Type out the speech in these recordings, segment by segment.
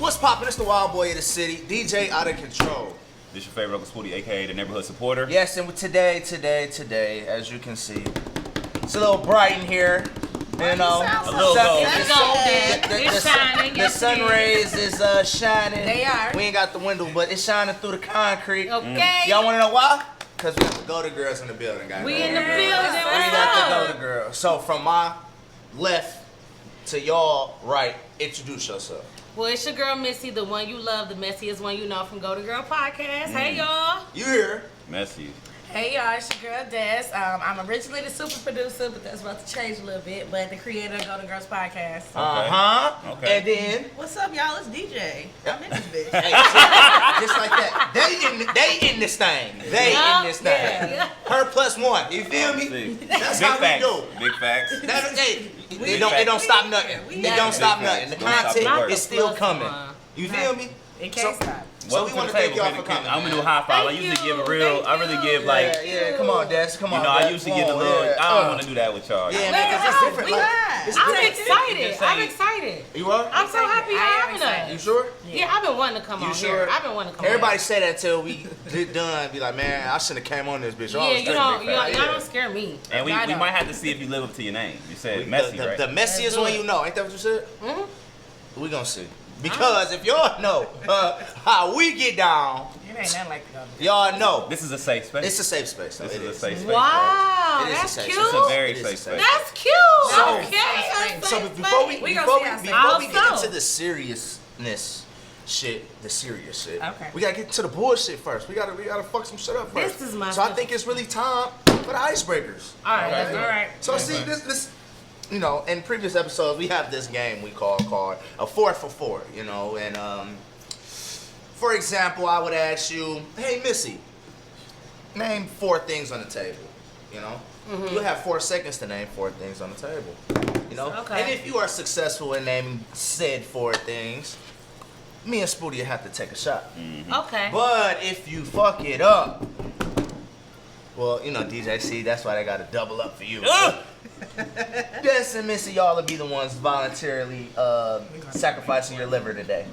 What's poppin'? It's the wild boy of the city, DJ Out of Control. This your favorite Uncle Spooty, aka the neighborhood supporter. Yes, and today, as you can see, it's a little bright in here. You know, a little the sun rays is shining. They are. We ain't got the window, but it's shining through the concrete. Okay. Y'all wanna know why? Cause we got the Go-To Girls in the building, guys. We in the building. We got the Go-To Girls. So from my left to y'all right, introduce yourself. Well, it's your girl Missy, the one you love, the messiest one you know from Go-To Girl Podcast. Hey, y'all. You here? Messy. Hey y'all, it's your girl Des. I'm originally the super producer, but that's about to change a little bit. But the creator of Go-To Girls Podcast. Okay. And then What's up, y'all? It's DJ. I'm in this bitch. hey, just like that. They in this thing. They in this thing. Yeah. Her plus one. You feel me? That's Big how facts. we do. Big facts. It don't stop nothing. It don't stop nothing. The content is still coming. You feel me? It can't stop. So we want to thank y'all for coming. I'm gonna do a high five. I usually give a real. I really give like. Yeah, come on, Des. Come on. You know, I usually give a little. I don't want to do that with y'all. Yeah, man, 'cause it's different. I'm excited. I'm excited. You are? I'm so happy you're having us. You sure? Yeah, I've been wanting to come on here. I've been wanting to come Everybody on say that till we get done. Be like, man, I shouldn't have came on this bitch. here. Yeah, y'all don't scare me. And we might have to see if you live up to your name. You said messy, right? The messiest one you know. Ain't that what you said? Mm-hmm. We gonna see. Because if y'all know how we get down, It ain't nothing like the Go-To. y'all know. This is a safe space. It's a safe space. This is a safe space. Wow, It is a that's safe cute. space. It's a very safe space. That's cute. So- Okay. So before we We get gonna see into the seriousness shit, the serious shit. Okay. We gotta get to the bullshit first. We gotta fuck some shit up first. This is my So I special- think it's really time for the icebreakers. All right, Okay. let's go. All right. So see this, you know, in previous episodes we have this game we called a 4 for 4, you know, and for example, I would ask you, hey Missy, name 4 things on the table, you know. You have 4 seconds to name 4 things on the table, you know. Okay. And if you are successful in naming said 4 things, me and Spooty have to take a shot. Okay. But if you fuck it up, well, you know, DJ C, that's why they got to double up for you. Des and Missy, y'all will be the ones voluntarily sacrificing your liver today.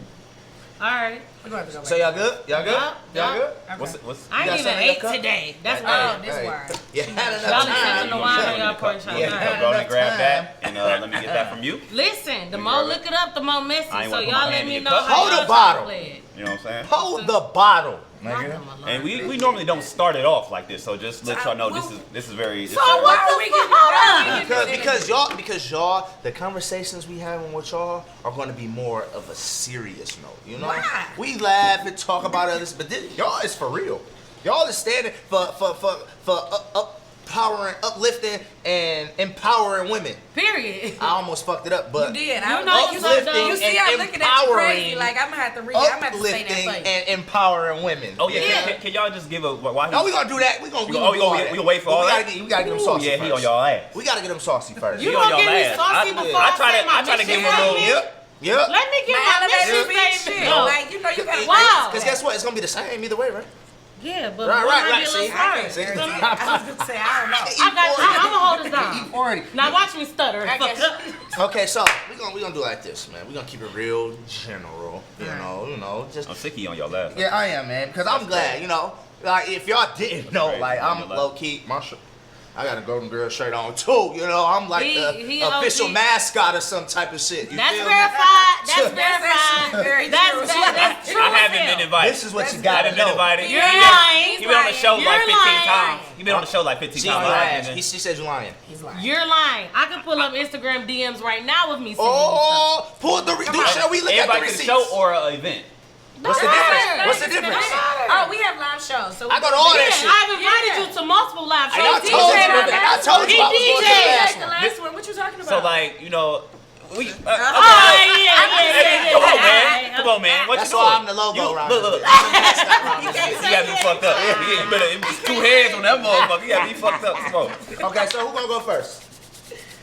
All right. We're going to go back. So y'all good? Y'all good? Yeah, Y'all good? Okay. What's I You got ain't even something in ate the cup? today. That's Oh, why. this word. You had enough Y'all time. done the wine on y'all portion. Yeah. All Go right. on and grab that and let me get that from you. Listen, the You more grab it. look it up, the more messy. I ain't So wanna put y'all my let hand me in know your cup. how Hold y'all the bottle. chocolate. You know what I'm saying? Hold the bottle, nigga. And we normally don't start it off like this, so just let y'all know this is very. So what the fuck? Hold up. Because y'all, the conversations we having with y'all are going to be more of a serious note. You know, Why? we laugh and talk about others, but y'all is for real. Y'all is standing for uplifting and empowering women. Period. I almost fucked it up, but You did. You know you said uplifting You see, and I'm looking at you crazy. empowering, Like, I'm going to have to read. I'm going to have to say uplifting that for you. and empowering women. Oh yeah, Yeah. Can y'all just give a why? No, we gonna do that. We gonna We gonna wait for all that? We gotta get them Oh saucy yeah, first. he on y'all ass. We gotta get them saucy first. You He on gonna y'all give me ass. saucy before I try say to- my I try to mission give him a little- statement? Yep. Let me get Man, my let me mission be shit. statement. No. Like, you know, you got to Wow. Because guess what? It's gonna be the same either way, right? Yeah, but Right, one right, might right. be a See? little hard. See? I was going to say, I don't know. I'm gonna hold this down. E44. Now watch me stutter. I Fuck guess. up. Okay, so we gonna do like this, man. We gonna keep it real general. You know, just I'm sicky on y'all ass. yeah, I am, man. Because I'm glad, you know, like if y'all didn't know, Right, like on I'm your low key, I got a Golden Girl shirt on too. You know, I'm like He the official OG. mascot or some type of shit. You That's feel me? verified. That's That's verified. very That's true. that's true. I as haven't hell. been invited. This is what you I gotta haven't been know. invited. You're lying. He been on the show You're like 15 lying. times. He been on the show like 15 She times. lying. She said you lying. He's lying. You're lying. I can pull up Instagram DMs right now with me. Oh, pull the shall we look at the Everybody to receipts? the show or an event. What's the difference? What's the difference? Oh, we have live shows. So I got all that Yeah, shit. I've invited you to multiple live And I shows. told you, DJ, I told you I was going to the last the one. last one. What you talking about? So like, you know, we. Oh, yeah. Come on, man. Come on, man. What That's you why doing? I'm the logo You- around Look. this bitch. I'm the mascot around this You got me fucked up. You better. It was 2 heads on that motherfucker. You got me fucked up. Come on. bitch. Okay, so who gonna go first?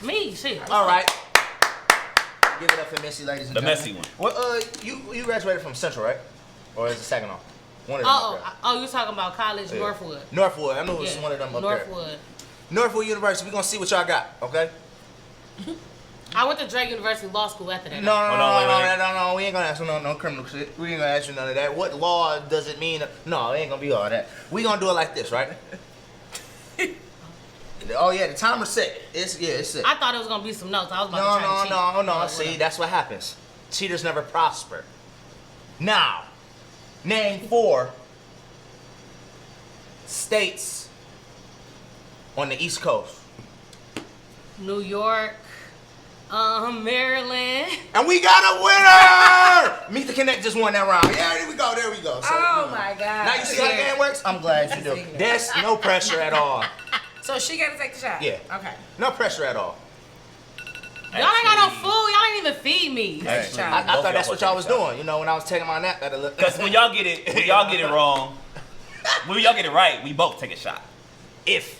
Me, shit. All right. Give it up for Missy, ladies and The gentlemen. messy one. Well, you graduated from Central, right? Or is it Saginaw? One of them up Oh, you talking about college, there. Northwood? Northwood. I knew it was Yeah, one of them up there. Northwood. Northwood University. We're gonna see what y'all got, okay? I went to Drake University Law School after that. No, on, we ain't gonna ask you no criminal shit. We ain't gonna ask you none of that. What law does it mean? No, it ain't gonna be all that. We gonna do it like this, right? Oh yeah, the timer's set. It's set. I thought it was gonna be some notes. I was about to try to cheat. No. See, that's what happens. Cheaters never prosper. Now, name 4 states on the East Coast. New York, Maryland. And we got a winner! Meet the Connect just won that round. Yeah, there we go. So, Oh my God. Now you see how the game works? I'm glad you do. There's no pressure at all. So she got to take the shot? Yeah. Okay. No pressure at all. Y'all ain't got no food. Y'all ain't even feed me. Actually, I thought that's what y'all was doing. You know, when I was taking my nap, that'd look. Because when y'all get it wrong, when y'all get it right, we both take a shot. If.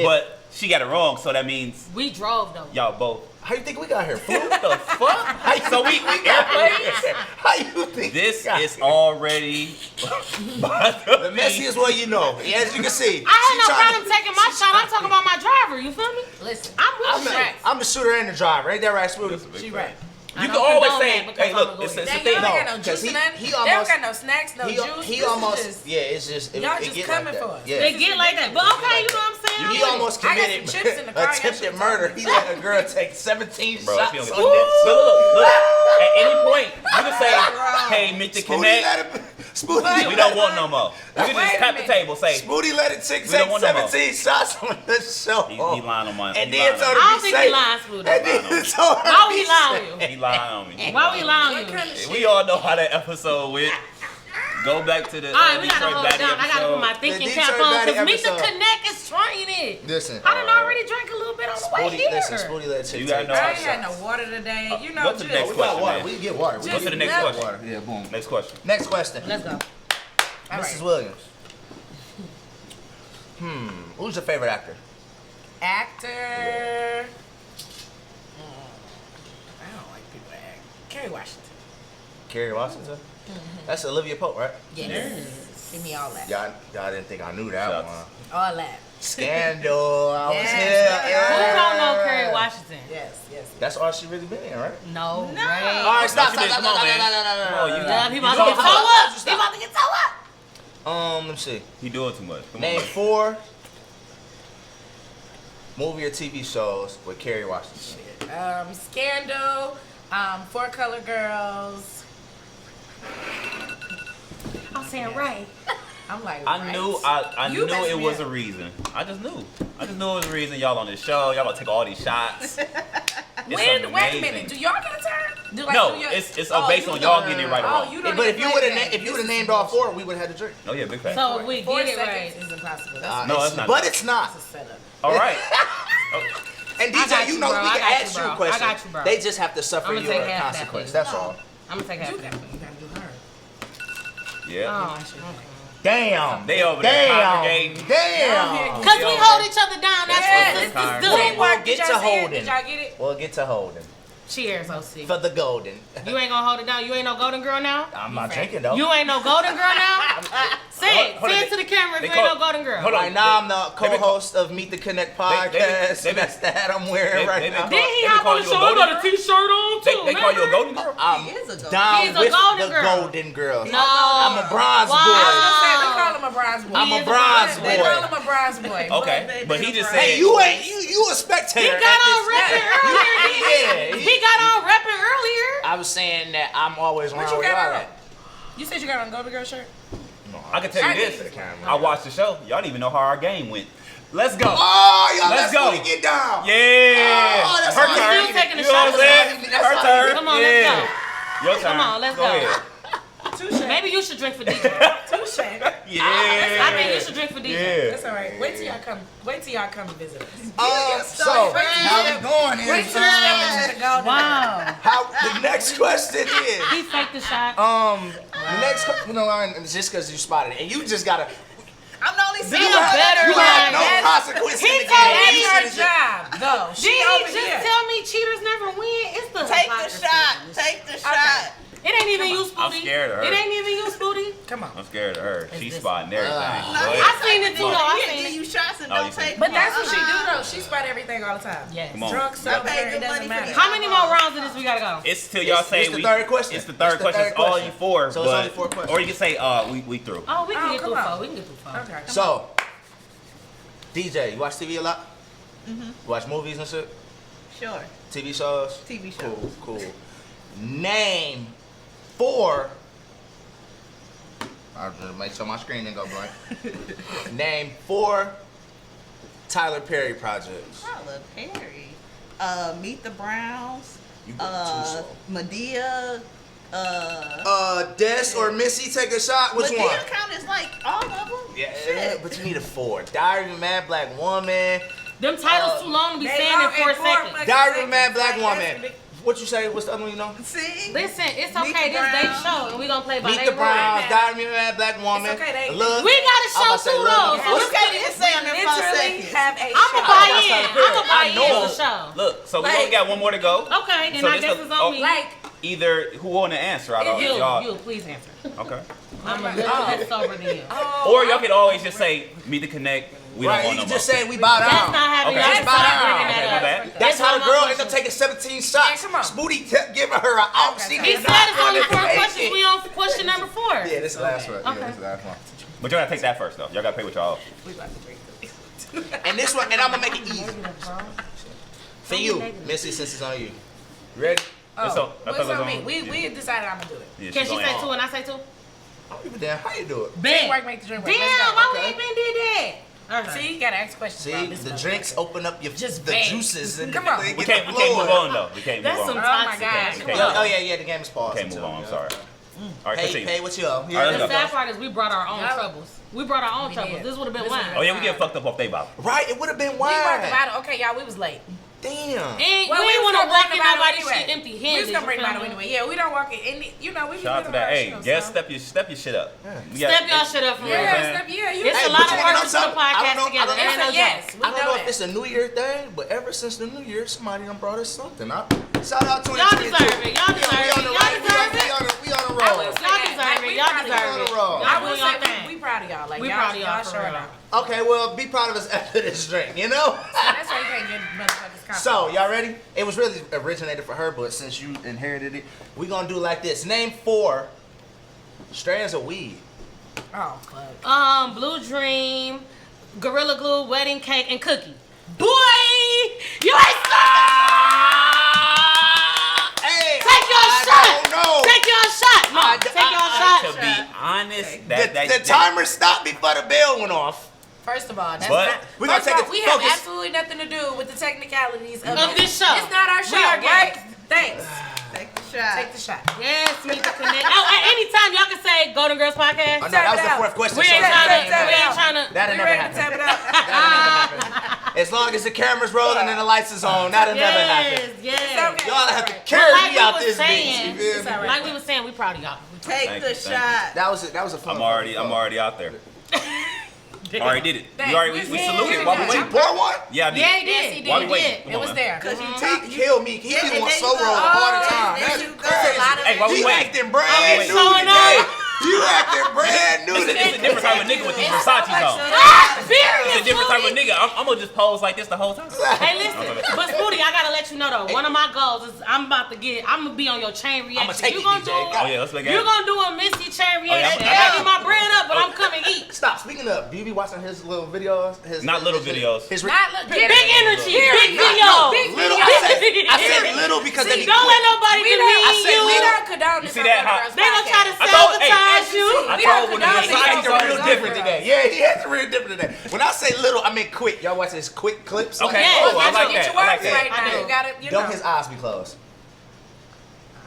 But she got it wrong, so that means We drove though. y'all both. How you think we got here? Flu? What the fuck? So we airplanes? How you think This we got is here? already The messiest way you know. As you can see. I had no problem taking my shot. I'm talking about my driver. You feel me? Listen. I'm with you. I'm the shooter and the driver. Ain't that right, Smoothie? She right. You I can don't always condone say, that because hey, I'm look, a it's lawyer. a They thing. don't got No, no 'cause juice he- in that. he They don't almost- got no snacks, no juice. He This is almost, just- yeah, it's just. Y'all it just get coming like that. for us. Yeah. They get like that. But okay, you know what I'm saying? He almost I got committed some chips in the car. Y'all attempted should've murder. told me. He let a girl take 17 Bro, shots if you on don't get that. look. At any point, you can say, hey, Mr. Spooty Connect, let it. Spooty, we don't want no more. You can Wait just a tap the minute. table, say, Spooty let it take We don't want no more. 17 shots on the show. he lying on mine. And He then lying told on her I to don't be think he safe. lying, Smoothie. And then told her Why to would he be lie on safe. you? He lying on me. Why would he lie on What you? kind of shit? We all know how that episode went. Go back to the All right, we gotta Detroit hold it Baddie down. I gotta put my episode. thinking The cap Detroit on Baddie because Meet the episode. Connect is trying it. Listen. I done already drank a little bit on the way Spooty, here. listen, Spooty let it take You gotta know I how ain't to had no water today. You know, go to the just next We got question, water. man. We can get water. We Go to the next Just question. water. Yeah, boom. Next question. Next question. Let's go. All Mrs. right. Williams. Who's your favorite actor? Actor. I don't like people that act. Kerry Washington. Kerry Washington? That's Olivia Pope, right? Yes. Give me all that. Y'all didn't think I knew that Shots. one. All that. Scandal. I was Yes. here. Who don't know Kerry Washington? Yes. That's all she really been in, right? No. All Right. right, stop. Come on, man. Come on, you Yeah, he about doing to get too toe much. up. He about to get toe up. Let me see. He doing too much. Come Name on. 4 movie or TV shows with Kerry Washington. Scandal. 4 Color Girls. I'm saying right. I'm like, I right? knew You messed it me was up. a reason. I just knew it was a reason. Y'all on this show. Y'all gonna take all these shots. Wait a minute. Do y'all get a turn? Do, like, No, do y'all- it's Oh, based you on y'all don't- getting it right or Oh, wrong. you don't But even if you play would that. have if you would have This named is all 4, we would have had a drink. Oh yeah, big fan. So if we 4 get it seconds right. is impossible. That's No, it's not. But it's not. a setup. All right. And I DJ, got you you, know bro. we I can got ask you, you bro. questions. I got you, bro. They just have to suffer I'ma your take half that, consequence. please. That's all. I'm gonna take half You of that. gotta do her. Yeah. Oh, Damn. They over there congregating. Damn. because we hold each other down. That's Yes. what this is We'll doing. We'll Did get y'all to see it? holding. Did y'all get it? We'll get to holding. Cheers, OC. For the golden. You ain't gonna hold it down. You ain't no golden girl now. I'm not drinking though. You ain't no golden girl now. Say it. Hold on, Say it to the camera if they you ain't call- no golden girl. hold on. Right now, I'm the They been- co-host of Meet the Connect they podcast. been- That's the hat I'm wearing they right been now. call- Then he They hop on call the you a show. golden Got a girl? t-shirt on too. They call you a golden girl? I'm He is a golden down He's a with golden the girl. golden girls. No. I'm a bronze Wow. boy. They call him a bronze boy. I'm He a is a bronze They call boy. him a bronze boy. Okay, but he just said. Hey, you ain't you a spectator. He got at on this- repping earlier. Yeah, He got on repping earlier. I was saying that I'm always What around you where got y'all on? at. You said you got on a golden girl shirt? I can tell you this. To the camera. I watched the show. Y'all didn't even know how our game went. Let's go. Oh, y'all, Let's let's go. go. Get down. Yeah. Oh, that's Her all turn. you Still taking a You know what I'm shot. saying? That's Her all turn. Come on, yeah. let's go. Your turn. Come on, let's go. ahead. Touche. Maybe you should drink for DJ. Touche. Yeah. I think you should drink for DJ. Yeah. That's all right. Wait till y'all come. Wait till y'all come and visit us. So, Wait till how you- we going Wait is, till you step into the golden girl. Wow. how, the next question is, He faked the shot. the next, it's just because you spotted it, and you just gotta, I'm the only Be single. a better you have no one. consequence in He the told game. me You That's should've her job, though. She Did over he just here. tell me cheaters never win? It's the Take the hypocrisy. shot. Take the shot. It ain't even you, Spooty. I'm scared of her. It ain't even you, Spooty. Come on. I'm scared of her. She's this spotting everything. I seen it too, though. I seen Give it. you shots and Oh, you don't see. take But them. that's what she do though. She spot everything all the time. Yes. Come on. Drunk, sober, pay good it doesn't money for matter. this. How many more rounds of this we gotta go? It's till y'all say It's the third question. It's the third It's the question. third It's all question. you four. So it's but, only 4 questions. Or you can say we through. Oh, we can Oh, get come through on. 4. We can get through 4. Okay. So, DJ, you watch TV a lot? Mm-hmm. You watch movies and shit? Sure. TV shows? TV shows. Cool. Name 4. I'll just make sure my screen didn't go blank. Name 4 Tyler Perry projects. Tyler Perry. Meet the Browns. You got too slow. Medea. Des or Missy, take a shot. Which Medea one? count is like all of them. Yeah, Shit. but you need a 4. Diary of a Mad Black Woman. Them titles too long to be They saying long in 4 in 4 seconds. fucking Diary of a seconds. Mad Black Like, Woman. that's ridiculous. What you say? What's the other one you know? See? Listen, it's Meet okay. the This they Browns. show, and we gonna play by Meet they the rules. Browns, now. Diary of a Mad Black Woman. It's okay, they- Look, We got a I'm show about to say too, Look. though. So What's let's that? get It's saying in 5 Literally seconds. have a I'ma shot. buy I'm in. Tyler Perry. I'ma buy I know. in the show. Look, so we Like- only got one more to go. Okay, then So I this guess is- it's oh. on me. Like, Either who want to answer out of you, y'all. please answer. Okay. I'm a little bit sober than you. Or y'all could always just say meet the connect. We Right, don't you want can no just more. say we bow That's down. not happening. Okay. Y'all Just stop bow down. bringing Okay, my that bad. up. That's how the not girl my ended up question. taking 17 shots. Yeah, come on. Spooty kept giving her an out. Okay, She okay. He did said not it's only want to 4 make questions. it. We on question number 4. Yeah, this is the last one. Okay. Yeah, this is the last one. But y'all gotta take that first though. Y'all gotta pay what y'all owe. we about to drink this. And this one, and I'm gonna make it easy. For you, Missy, since it's on you. Ready? It's on- I What's thought it was on me? on- We decided I'm gonna do it. Yeah, Can she's she on say it. 2 and I say 2? I don't give a damn how you do it. Drink work, make the drink work. Damn, Let's go. why we Okay. ain't been did that? Okay. See, you gotta ask questions. See, about this the motherfucker. drinks open up your Just the bang. juices and Come on. they We get can't the move flow. on though. We can't That's move some on. Oh my toxic God. ass. Okay. shit. Yeah, the game is paused. Can't move on. I'm sorry. All right, Hey, continue. hey, what you on? All right, The let's go. sad part is we brought our own Yeah. troubles. We brought our own We troubles. did. This would have been This wine. would've Oh yeah, we get fucked up off they bottle. Right, it would have been We brought the wine. bottle. Okay, y'all, we was late. Damn. And Well, we was ain't want gonna to walk bring in the bottle nobody's anyway. shit empty We handed. was gonna bring the bottle anyway. Yeah, we don't walk in. And you know, we Shout out to that. Hey, guess step your shit up. We got- Step y'all shit up for real. Yeah. Yeah, step, yeah, you It's Hey, a but lot you of know work to what put a I'm saying? I podcast don't know- together. I don't Ain't know- no yes, joke. we I don't know know if that. it's a New Year thing, but ever since the New Year, somebody done brought us something. Shout out to Y'all deserve it. Y'all deserve it. Y'all deserve it. We on the I roll. will say Y'all that. deserve Like, it. we Y'all proud of deserve y'all. it. Y'all I Y'all will doing y'all say thing. we proud of y'all. Like We y'all, proud of y'all y'all for showing real. out. Okay, well, be proud of us after this drink, you know? That's why you can't get motherfuckers confident. So, y'all ready? It was really originated for her, but since you inherited it, we gonna do like this. Name 4 strands of weed. Oh fuck. Blue Dream, Gorilla Glue, Wedding Cake, and Cookie. Boy, you ain't stop! Hey, Take your I shot. don't know. Take your shot. Mom, take your shot. To be honest, The timer stopped before the bell went off. First of all, that's But- not. We gonna first of take all, it- we have focus. absolutely nothing to do with the technicalities of this show. It's not our We show, are right? guests. Thanks. Take the shot. Take the shot. Yes, meet the connect. Oh, at any time y'all can say Golden Girls Podcast. Oh, no, that was the it out. 4th question. We ain't so trying that to. never We ain't happened. trying to. That'll We never ready to tap happen. it up. That'll never happen. As long as the camera's rolling and the lights is on, that'll never happen. Yes, yes. okay. Y'all have to Right. carry Like me we out was this saying, bitch. You feel It's me? all right. Like we was saying, we proud of y'all. Take Thank the you, thank you. shot. That was a fun. I'm already out there. Already did it. We already we Yeah, saluted. yeah, While we yeah. Did you waiting. pour one? Yeah, I did. Yeah, he did. Yes, he did. Why we He waiting? did. Come It on, was man. there. Cause you He talk. killed me. He Yeah, be and on then slow you go, roll all the oh, time. there That's you go. crazy. A lot of Hey, while we You waiting. acting brand it's new showing today. up. You acting brand new It's a today. different type of nigga with these Versace on. It's a different type of nigga. I'm gonna just pose like this the whole time. Hey, listen, but Spooty, I gotta let you know though. One of my goals is I'm gonna be on your chain reaction. take You it, gonna DJ. do? Oh yeah, let's look at You it. gonna do a Missy chain yeah, reaction? I'm- Give me my bread up, but I'm coming eat. Stop. Speaking of, do you be watching his little videos? His Not little videos. His Big energy, big No, video. big little. I said little because they be Don't let quick. nobody We demean I said you. We little. don't condone this. see on that? Golden How- Girls They gonna try to Podcast. I told- hey, sabotage you. I We told don't when condone the He these Versace acting on real his different today. Yeah, he acting real different today. When I say little, I mean quick. Y'all watch his quick clips? Okay. Yeah, Oh, I that's like what that. Get your I like words that. right I now. do. You gotta, you know. Don't his eyes be closed?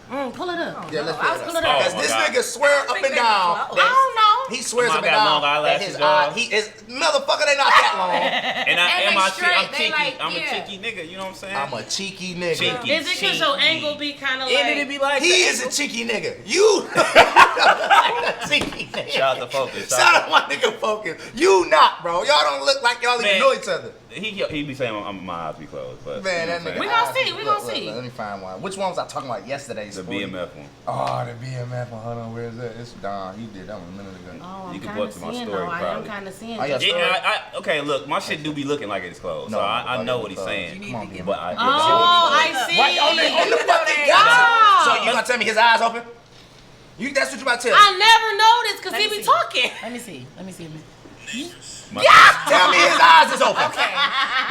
Pull it up. Yeah, let's I was pull pulling it up. Oh, Because my this God. nigga swear up think and they be down. closed. I that- don't know. He swears Come up on, and I got down long that his eyelashes, eye, dog. he is motherfucker. They not that long. And I And am they I'm straight, they cheeky. like, I'm a yeah. cheeky nigga. You know what I'm saying? I'm a cheeky nigga. Cheeky. Is it cause your angle be kind of And it like? be like He that. is a cheeky nigga. You a cheeky nigga. Shout out to Focus. Shout out my nigga Focus. You not, bro. Y'all don't look like y'all even Man. know each other. he be saying my eyes be closed, but Man, that nigga. We gonna see, we gonna see. Let me find one. Which one was I talking about yesterday? the BMF one. Oh, the BMF one. Hold on, where is that? It's Don. He did that one a minute ago. Oh, You I'm can kind go of up to my seeing story, though. I am probably. kind of seeing. Oh, yeah. Yeah, okay, look, my shit do be looking like it's closed, No, so I know what he's you saying. need Come on, to get But I Oh, I see. Right on the fucking Oh. So you gonna tell me his eyes open? That's what you about to tell me. I never noticed because Let he me be see. talking. Let me see. Tell me his eyes is open. Okay.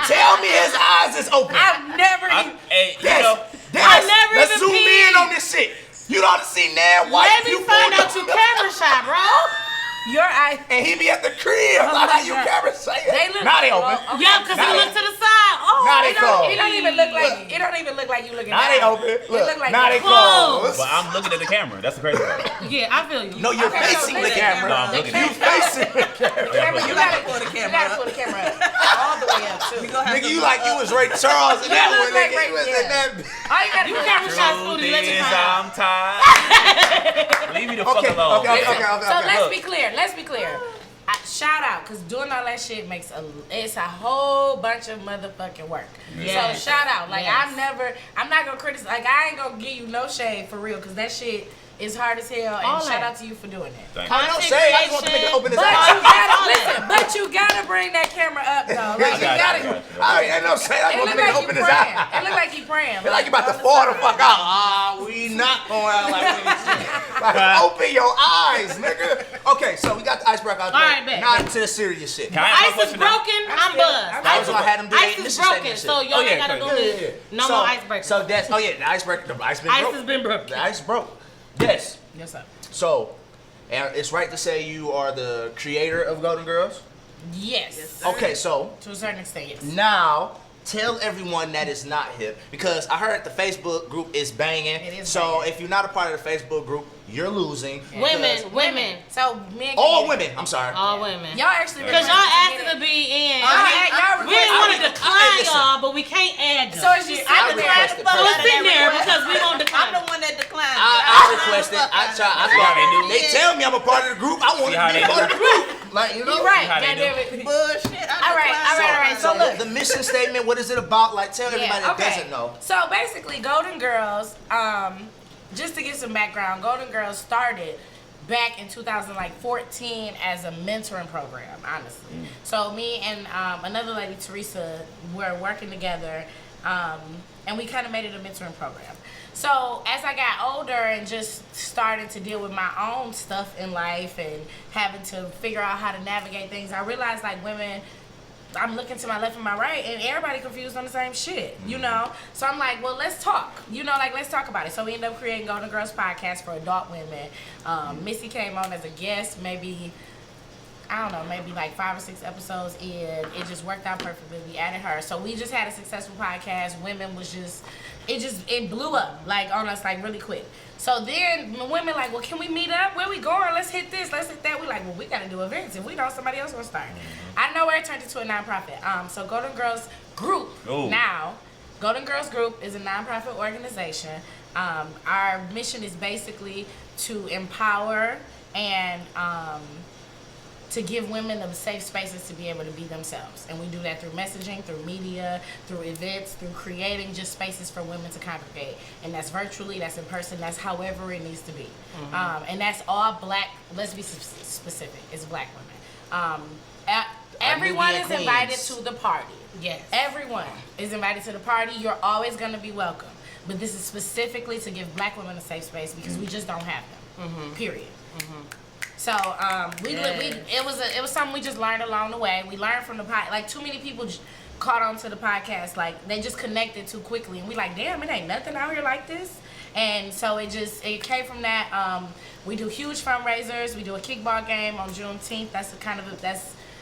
Tell me his eyes is open. I've never even. Hey, you Yes. know, Yes. never Let's even zoom peed. in on this shit. You don't see Nan White. Let me find out you camera shy, bro. Your eyes. And he be at the crib. Oh Like my how you God. camera say it. They look. Now they open. Well, okay. Yeah, because Now he they- looked to the side. Oh, Now they closed. It don't even look like. It don't even look like you looking. Now they down. open. It Look, look like now they that. closed. but I'm looking at the camera. That's the crazy part. yeah, I feel you. No, you're Okay, so facing the listen. camera. No, I'm looking You at it. facing the camera. Camera, you gotta pull the You camera gotta up. pull the camera up all the way up too. Nigga, you like you was Ray Charles in that You one. look like Nigga, Ray- you was in yeah. that. All you gotta You do camera is shy, Truth Spoonie. Let you is, find out. I'm tired. Leave me the fuck Okay, alone. okay. So let's Look. be clear. Let's be clear. Shout out, cause doing all that shit makes it's a whole bunch of motherfucking work. Yes. So shout out. Like Yes. I'm not gonna criticize. Like I ain't gonna give you no shade for real, cause that shit is hard as hell. And All shout that. out to you for doing it. Thank I don't say. I just want the nigga to open his But eyes. you gotta listen. But you gotta bring that camera up though. Like you got gotta. it. I know say. I It want look the nigga like to you open his praying. eyes. It look like you praying. Feel like you about to fall the fuck out. We not going out like we like, open your eyes, nigga. Okay, so we got the icebreaker out All there. right, bet. Now into the serious shit. Can I ask my Ice is question now? broken. I'm buzzed. That was why I had him do Ice that is mission broken, statement so shit. y'all Oh, ain't yeah, gotta do okay. this. No more icebreaker. So that's the icebreaker. The ice been Ice broke. has been broken. The ice broke. Yes. Yes, sir. So, and it's right to say you are the creator of Golden Girls. Yes. Okay, so To a certain extent, yes. now tell everyone that it's not hip because I heard the Facebook group is banging. It is so banging. if you're not a part of the Facebook group, you're losing. Women. So men. All women. I'm sorry. All women. Y'all actually. Because y'all asked to be in. Y'all We didn't want to I- decline listen. y'all, but we can't add them. So it's just I I declined requested the fuck So out it's of in that there request. because we won't I'm decline. the one that declined. I requested. I thought they do. They tell me I'm a part of the group. I want See to how be they a part of do. the group. Like you know. You right. how they Goddamn do. it. Bullshit. All right. So look. the mission statement. What is it about? Like tell everybody that doesn't know. So basically, Golden Girls, just to give some background, Golden Girls started back in 2014 as a mentoring program, honestly. So me and another lady, Teresa, were working together, and we kind of made it a mentoring program. So as I got older and just started to deal with my own stuff in life and having to figure out how to navigate things, I realized like women, I'm looking to my left and my right, and everybody confused on the same shit, you know? So I'm like, well, let's talk. You know, like, let's talk about it. So we ended up creating Golden Girls Podcast for adult women. Missy came on as a guest, maybe, I don't know, maybe like 5 or 6 episodes in. It just worked out perfectly. We added her. So we just had a successful podcast. Women was just, it blew up, like, on us, like, really quick. So then the women like, well, can we meet up? Where we going? Let's hit this, let's hit that. We like, well, we gotta do events. If we know somebody else gonna start. I know where it turned into a nonprofit. So Golden Girls Group now, Golden Girls Group is a nonprofit organization. Our mission is basically to empower and to give women the safe spaces to be able to be themselves. And we do that through messaging, through media, through events, through creating just spaces for women to congregate. And that's virtually, that's in person, that's however it needs to be. And that's all black, let's be specific, it's black women. Everyone is invited to the party. Yes. Everyone is invited to the party. You're always going to be welcome. But this is specifically to give black women a safe space because we just don't have them. Period. So it was something we just learned along the way. We learned from the pod. Like too many people caught on to the podcast. Like they just connected too quickly, and we like, damn, it ain't nothing out here like this. And so it came from that. We do huge fundraisers. We do a kickball game on Juneteenth.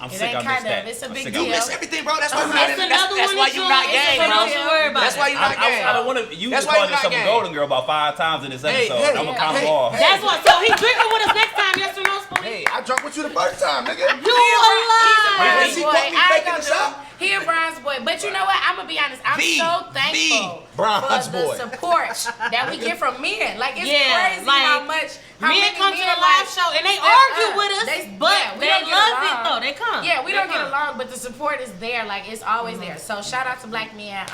I'm sick of that. It's a I'm big sick deal. of You miss everything, bro. That's why That's another one you not it's game, so bro. don't you worry about That's why you not game. I don't want to. You That's just why called you not yourself a game. Golden Girl about 5 times in this Hey, episode. hey, I'm gonna hey, count hey, them off. hey. That's what. So he drinking with us next time. Yes or no, Spoonie? Hey, I drunk with you the first time, nigga. You alive? He caught me faking the shot. He a bronze boy. But you know what? I'm gonna be honest. I'm so thankful bronze for boy. the support that we get from men. Like it's crazy like, how much men come to the live show and they argue with us, but we they don't get love along. it though. They come. Yeah, we don't get along, but the support is there. Like it's always there. So shout out to Black men.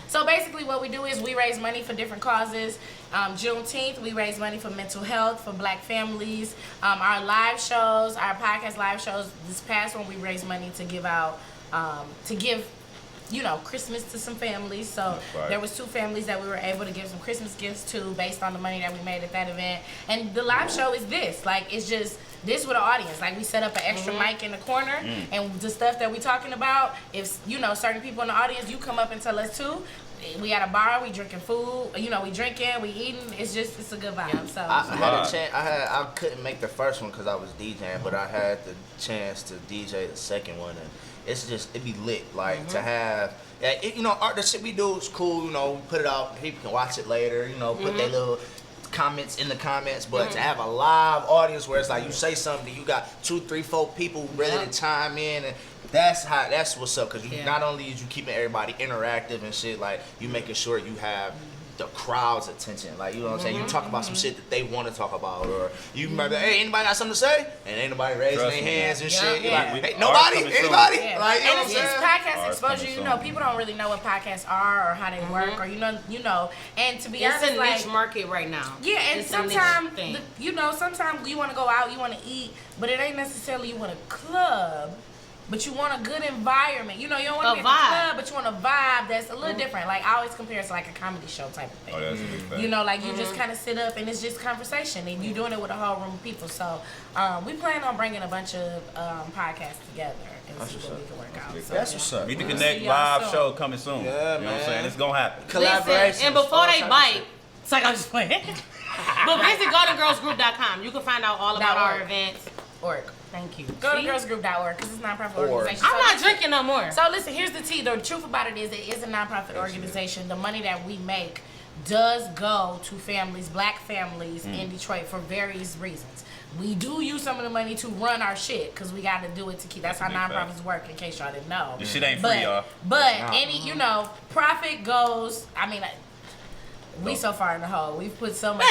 So basically, what we do is we raise money for different causes. Juneteenth, we raise money for mental health for Black families. Our live shows, our podcast live shows. This past one, we raised money to give out, Christmas to some families. So there was 2 families that we were able to give some Christmas gifts to based on the money that we made at that event. And the live show is this. Like, it's just this with an audience. Like, we set up an extra mic in the corner, and the stuff that we talking about, if, certain people in the audience, you come up and tell us too. We at a bar, we drinking food, we drinking, we eating. It's a good vibe. So I had a chance. I couldn't make the first one because I was DJing, but I had the chance to DJ the second one, and it'd be lit. Like to have, art. The shit we do is cool. Put it out. People can watch it later. Put their little comments in the comments, but to have a live audience where it's like you say something, you got 2, 3, 4 people ready to chime in, and that's what's up. Because not only is you keeping everybody interactive and shit, like you making sure you have the crowd's attention. Like, you know what I'm saying? You talk about some shit that they want to talk about, or you remember, hey, anybody got something to say? And ain't nobody raising their hands and shit. You're like, hey, nobody? Anybody? Yeah. Like, you know and what it's I'm just saying? podcast exposure. People don't really know what podcasts are or how they work, or And to be honest, it's a niche market right now. Yeah, and it's sometimes sometimes you want to go out, you want to eat, but it ain't necessarily you want a club. But you want a good environment. You don't want to be in a club, but you want a vibe that's a little different. Like, I always compare it to like a comedy show type of thing. Oh, that's a big thing. You just kind of sit up and it's just conversation, and you're doing it with a whole room of people. So we plan on bringing a bunch of podcasts together and see what we can work out. So, That's what's up. Meet the Connect live show coming soon. Yeah, you know what I'm saying? It's gonna happen. Listen, and before they bite, it's like I'm just playing. But visit GoldenGirlsGroup.com. You can find out all about our events. Thank you. Go to girlsgroup.org because it's a nonprofit organization. I'm not drinking no more. So listen, here's the tea. The truth about it is a nonprofit organization. The money that we make does go to families, Black families in Detroit for various reasons. We do use some of the money to run our shit because we got to do it to keep. That's how nonprofits work. In case y'all didn't know, This shit ain't free, y'all. But profit goes. I mean. We so far in the hole. We've put so much.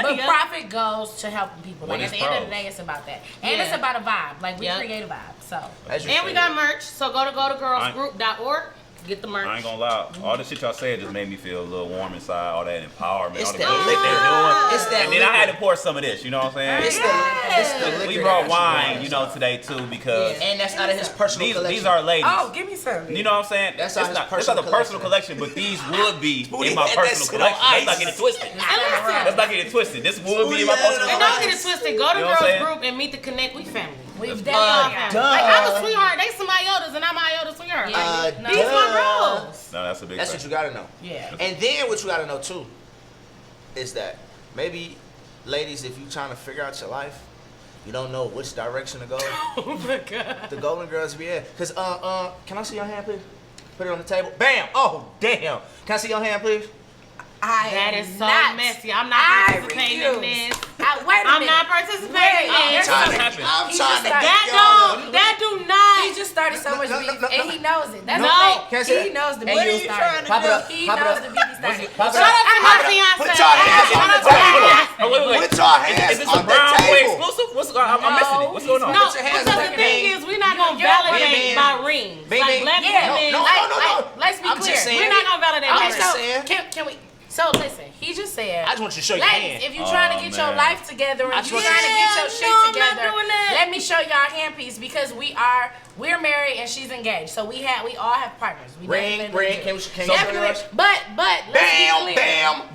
But profit goes to helping people. Like at the end of the day, it's about that, and it's about a vibe. Like we create a vibe. So and we got merch. So go to GoToGirlsGroup.org. Get the merch. I ain't gonna lie. All the shit y'all said just made me feel a little warm inside. All that empowerment, It's all the that good shit liquor. they're doing. It's that And then I had liquor. to pour some of this. You know what I'm saying? It's the liquor. We brought that wine, you want. today too, because And that's out of his personal collection. these are ladies. Oh, give me some. You know what I'm saying? That's it's our not personal a personal collection, but these would be in my had that personal shit on collection. Let's not ice. get it twisted. And listen, Let's not get it twisted. This would be in my personal and don't collection. get it twisted. Go to You know what I'm Girls saying? Group and meet the Connect. We family. We've They all done. family. Like I'm a sweetheart. They some Iotas and I'm an Iota sweetheart. These my bros. No, that's a big That's thing. what you gotta know. Yeah. And then what you gotta know too is that maybe, ladies, if you trying to figure out your life, you don't know which direction to go. Oh my God. The Golden Girls be in. Cause can I see your hand, please? Put it on the table. Bam! Oh damn! Can I see your hand, please? That is so messy. I'm not participating in this. Wait a minute. I'm not participating in this. I'm trying to That do not. He just started so much beef, no. and he knows it. That's No. the Can I thing. see He that? knows the And beef you started. pop it up. He Pop it knows up. the beef started. Pop it Shut up. up to my fiance. Put your hands on the table. Wait. Put your hands Is this on a the brown boy table. exclusive? I'm missing it. What's going on? No, Put your hands because on the the thing thing. is, we're not gonna Bing, validate bing. by rings. Bing, Like bing. black Yeah. women. No. Let's be I'm clear. just saying. We're not gonna validate by I'm rings. just saying. Can we? So listen, he just said. I just want you to show your Ladies, hand. if you're trying to get your man. life together and I you're just trying want to you- get your shit I'm not together, doing that. let me show y'all handpiece because we're married and she's engaged. So we all have partners. We Ring. Can you show Definitely. us? But let's be clear.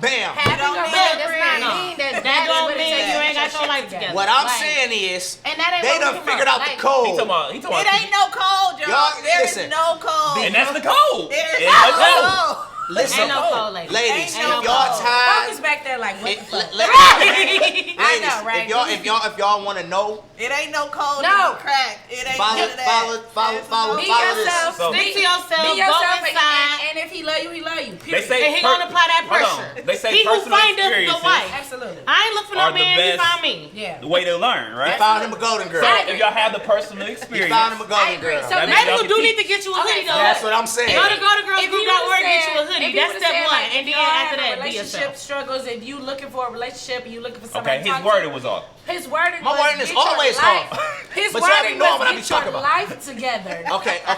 Bam. Having a ring does not mean that That don't what it mean takes you to ain't get got your shit life together. What I'm Like, saying is, and that ain't they what done we figured out the He code. talking about. It ain't no code, y'all. Y'all, There listen. is no code. And that's the code. There is It's no the code. code. Listen, Ain't no code, ladies. ladies, Ain't if no y'all code. tired, Focus back there like what the fuck? ladies, I know, right? if y'all want to know, It ain't no code. No. No crack. It ain't follow none of that. follow Be this. yourself. So- Stick to yourself. Be Go yourself inside. and if he love you, he love you. They Period. say And he gonna apply that pressure. They say he who personal find us the experiences wife. Absolutely. I ain't look for no are the man. He best. found me. Yeah. The way to learn, He right? found him a golden girl. So if y'all have the personal He experience, found him a I golden agree. girl. So That means Maybe y'all we do can need to get you a hoodie though. That's what I'm saying. Go to girlsgroup.org, get you a hoodie. That's step one. And then after that, be relationship yourself. struggles, if you looking for a relationship and you looking for okay, somebody to his talk wording to, was off. his wording My was wording is get your always life- off. His But y'all wording didn't know was what I be get your talking about. life together. Okay. I'm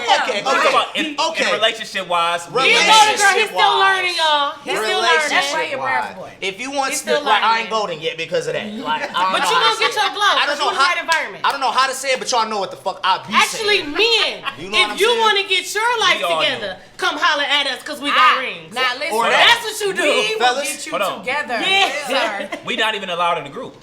talking about in relationship wise. He's a golden girl. He's still learning, y'all. He's still learning. That's why you're Brown's boy. If you want He's to, still like, I learning. ain't golden yet because of that. Like, But you gonna get your glow. I don't Cause you know in the right environment. I don't know how to say it, but y'all know what the fuck I be Actually, saying. men, You know what I'm if you saying? want to get your life We all together, come holler at us because we got rings. Now listen, Or That's what you do. we will Fellas, get you hold on. together. Yeah. Sir. We not even allowed in the group.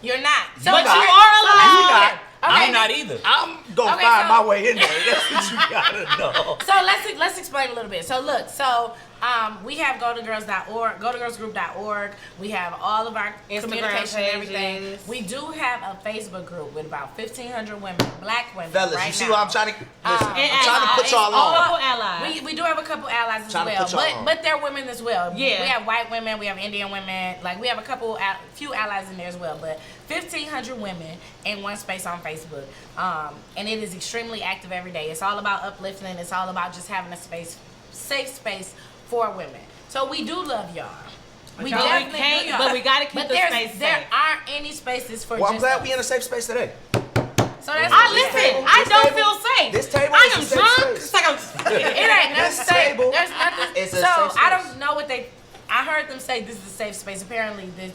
You're not. So But not. you are You allowed. not. I'm not either. I'm gonna Okay, find so- my way in there. That's what you gotta know. So let's explain a little bit. So look, we have goldengirls.org, goldengirlsgroup.org. We have all of our Instagram communication and everything. pages. We do have a Facebook group with about 1,500 women, black women. Fellas, right you see now. what I'm trying to listen, And I'm trying to put y'all all on. couple allies. We do have a couple allies as Trying to well, put y'all on. but they're women as well. Yeah. We have white women, we have Indian women, like we have a few allies in there as well. But 1,500 women in one space on Facebook, and it is extremely active every day. It's all about uplifting. It's all about just having a safe space for women. So we do love y'all. We y'all- definitely we can't, do y'all. but we gotta keep But the space there safe. aren't any spaces for Well, I'm just glad us. we in a safe space today. So that's I what we listen. say. I this don't table- feel safe. this table I is am a safe drunk. space. It's like I'm. It ain't nothing This safe. table There's nothing. is a So safe I space. don't know what they. I heard them say this is a safe space. Apparently, this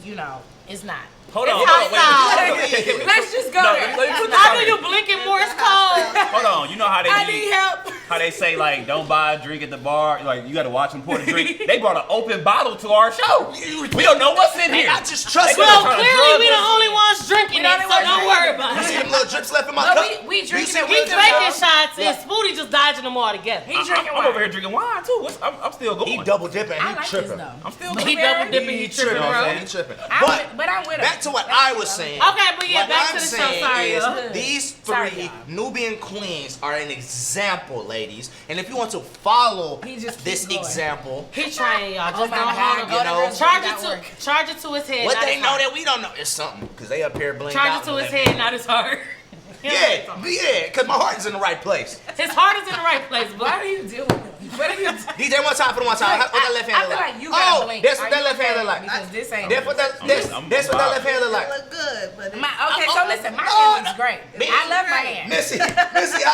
it's not. Hold on. It's hostile. Let's just go No, there. let me put this How out do here. you blink in Morse code? Hold on. You know how they I be- need help. how they say like don't buy a drink at the bar, like you gotta watch them pour the drink. They brought an open bottle to our show. We don't know what's in here. I just trust Well, trying to clearly drug we the us. only ones drinking We it, the so only don't ones worry drinking about You see it. them little drips left in my But cup? we You drinking see it them We with little them, drinking drips? shots and Spooty just dodging them all together. He drinking I'm wine. over here drinking wine too. I'm still going. He double dipping. I He like this tripping. though. I'm still He going. double dipping, he tripping, You know what I'm bro. saying? He tripping. But I'm with him. Back to what I was saying. Okay, but yeah, What back I'm to the show. saying Sorry, is y'all. these Sorry, three y'all. Nubian queens are an example, ladies. And if you want to follow He just this keeps going. example, He trying, y'all. Just Oh my don't God, hold you him. know, Charge it to his head. what not they his know heart. that we don't know is something. Because they up here blinking Charge out it to and his letting head, not his heart. Yeah, because my heart is in the right place. His heart is in the right place, Why but do you do it? What do you do? DJ, one time for the one time. What that left hand I look feel like? like you gotta Oh, blink. that's what Are that you left hand okay? look like. Because this ain't. That's what that I'm left hand look like. It look good, but it, Okay, so listen, my hand looks great. I love my hand. Missy, how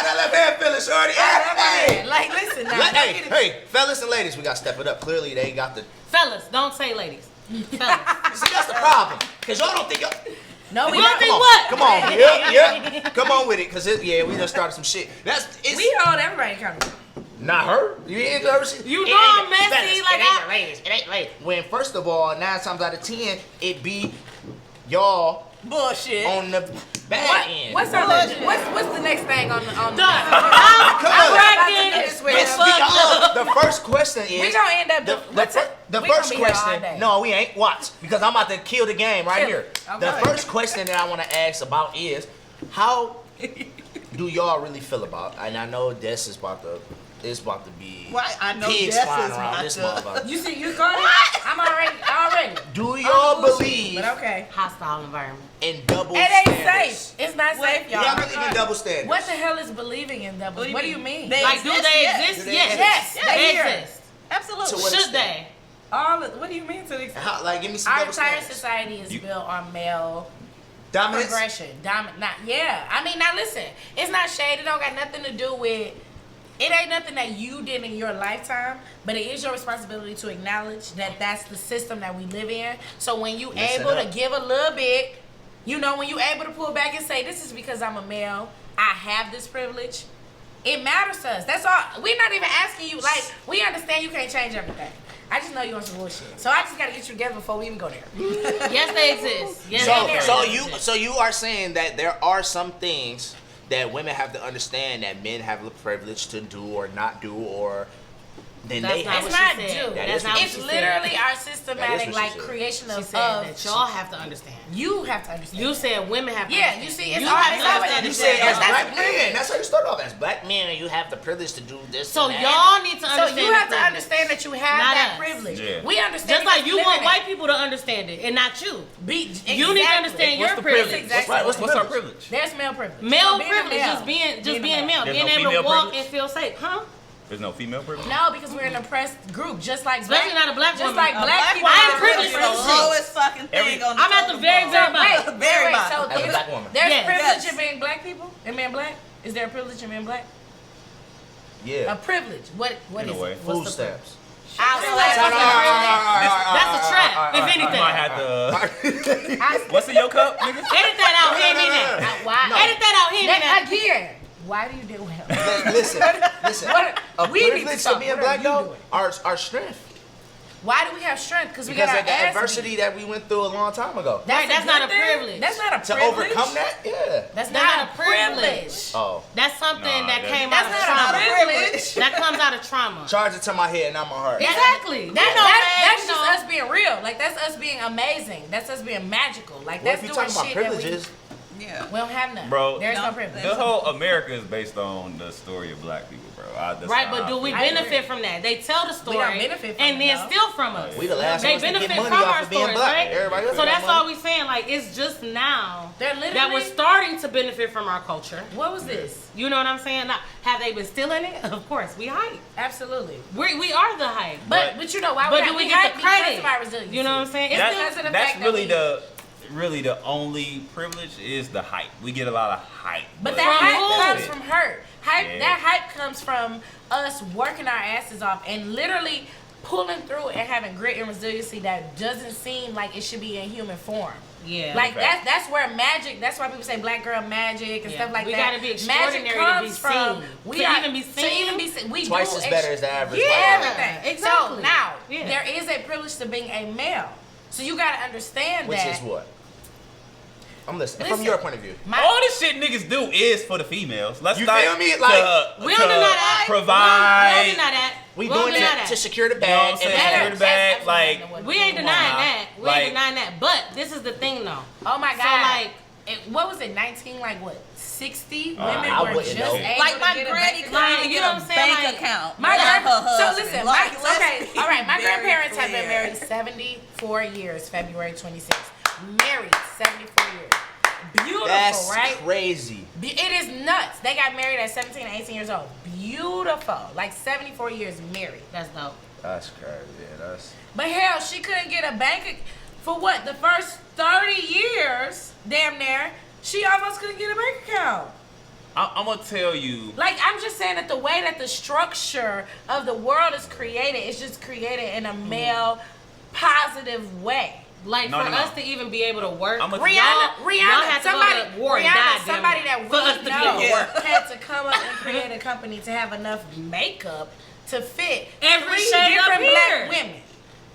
that left hand feeling, shorty? I love my Hey, hand. Like, listen now. don't get it- hey, fellas and ladies, we gotta step it up. Clearly, they got the. fellas, don't say ladies. Fellas. See, that's the problem. Cause y'all don't think y'all. No, we We don't don't think Come on, what? come on, yeah. Come on with it, cause we just started some shit. It's We hold everybody accountable. not her. You ain't ever seen. You It know ain't- I'm messy, fellas, like it ain't I- the ladies. It ain't ladies. When first of all, 9 times out of 10, it be y'all bullshit. on the bad end. What's the next thing on the Done. I'm cracking. this with It's because the first question is. We gonna end up The we first gonna be here all question. day. No, we ain't. Watch, because I'm about to kill the game right Kill here. it. The Okay. first question that I want to ask about is, how do y'all really feel about? And I know this is about to. It's about to be Why? I know pigs Des flying is around about this to- motherfucker. You see, you got it. I'm already. Do y'all bullshit, believe But okay. Hostile environment. in double It ain't standards? safe. It's not safe, y'all. Y'all believe in double standards? What the hell is believing in double? What do you mean? They Like, do exist, they yes. exist? Do they Yes. exist? They Yes, they exist. Absolutely. To what Should extent? they? What do you mean to the extent? How, like, give me some Our double entire standards. society is built on male Dominance. progression. I mean, now listen. It's not shade. It don't got nothing to do with. It ain't nothing that you did in your lifetime, but it is your responsibility to acknowledge that that's the system that we live in. So when you Listen able up. to give a little bit, when you able to pull back and say, this is because I'm a male, I have this privilege, it matters to us. That's all. We're not even asking you, like, we understand you can't change everything. I just know you want some bullshit. So I just got to get you together before we even go there. Yes, they exist. Yes, they do. So you are saying that there are some things that women have to understand that men have the privilege to do or not do, or then That's they not have what It's she not said. due. That That's is not what It's she literally said. our That systematic is what she like said. creation She of. said that y'all have to understand. You have to understand. You said women have to Yeah, understand. you see, it's you all- have it's to always- understand. You the said as stereotypes. black men. That's how you start off. As black men, you have the privilege to do this. So and that. y'all need to So understand. you the have to privilege. understand that you have Not that us. privilege. Yeah. We understand. Just like you because want living white it. people to understand it, and not you. Exactly. You need to understand your What's the privilege. privilege? Exactly. Right, what's What's our privilege? There's male privilege. Male So being a privilege, male, just being a male, There's being no able to female walk privilege? and feel safe, huh? There's no female privilege? No, because we're an oppressed group, just like Especially black, not a black just woman. like A black people. I ain't are privileged privileged. for the shit. lowest fucking thing on the I'm at the very, very bottom. Very Wait, bottom. so As a black woman. there's Yes. privilege Yes. in being black people and being black. Is there a privilege in being black? Yeah. A privilege. What In is a way. it? Food What's the stamps. I feel like That's that's That's a trap, if I anything. might have to. I, What's in your cup, nigga? Edit that out. He ain't mean that. why? Edit that out. He ain't mean that. Again, why do you do well? Listen. What- A we need to privilege talk. to being What are black you though, doing? our strength. Why do we have strength? Because we Because got our of the ass adversity beat. that we went through a long time ago. Right, that's a not good a thing. privilege. That's not a To privilege. overcome that, yeah. That's That's not a privilege. Oh. That's something Nah, that that's- came That's out of not trauma. a privilege. That comes out of trauma. Charge it to my head, not my heart. Exactly. That's just us being real. Like that's us being amazing. That's us being magical. Like What that's if you doing talking about shit that privileges? Yeah. we don't have none. Bro, There's no no, privilege. The whole America is based on the story of black people, bro. That's Right, how but I do we feel. I agree. benefit from that? They tell the story don't benefit from and it, then though. steal from us. We the last They ones to benefit get money from off our of being stories, black. right? Everybody else So got that's money. all we saying. Like it's just now They're that we're literally- starting to benefit from our culture. What was this? You know what I'm saying? Now, have they been stealing it? Of course, we hype. Absolutely. We are the hype. But you know why? But we do we hype get the because credit? of our resiliency. You know what I'm saying? It's That's, because of the that's fact that really we- really the only privilege is the hype. We get a lot of hype. But From that who? hype comes from hurt. Hype. Yeah. That hype comes from us working our asses off and literally pulling through and having grit and resiliency that doesn't seem like it should be in human form. Yeah. Like Fact. that's where magic. That's why people say black girl magic and Yeah. stuff like We that. gotta be Magic extraordinary to comes be from seen. we To are even be to seen, even be seen. We Twice do as better as the average Yeah. white woman. everything. Exactly. So now Yeah. there is a privilege to being a male. So you gotta understand Which that. is what? I'm listening. Listen. From your point of view. All this shit niggas do is for the females. Let's You not feel me? Like, We don't deny that. provide. We don't deny that. We don't doing deny it to secure the You know what I'm bag. saying? and Secure marriage. the bag, That's like, absolutely We ain't Come denying on, that. We like- ain't denying that. But this is the thing, though. Oh my So, god! like, what was it? 19, like what? 60 I women were wouldn't just know. able Like to my get a granny bank couldn't Like, account. you get know a what I'm saying? bank Like, account. My without grand- her so husband. listen, Like, okay, let's all right. My be very grandparents have been clear. married 74 years. February 26th, married 74 years. Beautiful, That's right? crazy. It is nuts. They got married at 17 and 18 years old. Beautiful, like 74 years married. That's dope. That's crazy. Yeah, that's. But hell, she couldn't get a for what? The first 30 years, damn near, she almost couldn't get a bank account. I'm gonna tell you. Like, I'm just saying that the way that the structure of the world is created, it's just created in a male positive way. Like, No, for no. us to even be able to work, I'm a- y'all Rihanna, had to somebody, go to war and die, Rihanna, damn somebody it, that for us we to know be able to work. had to come up and create a company to have enough makeup to fit Every 3 shade up different here. black women.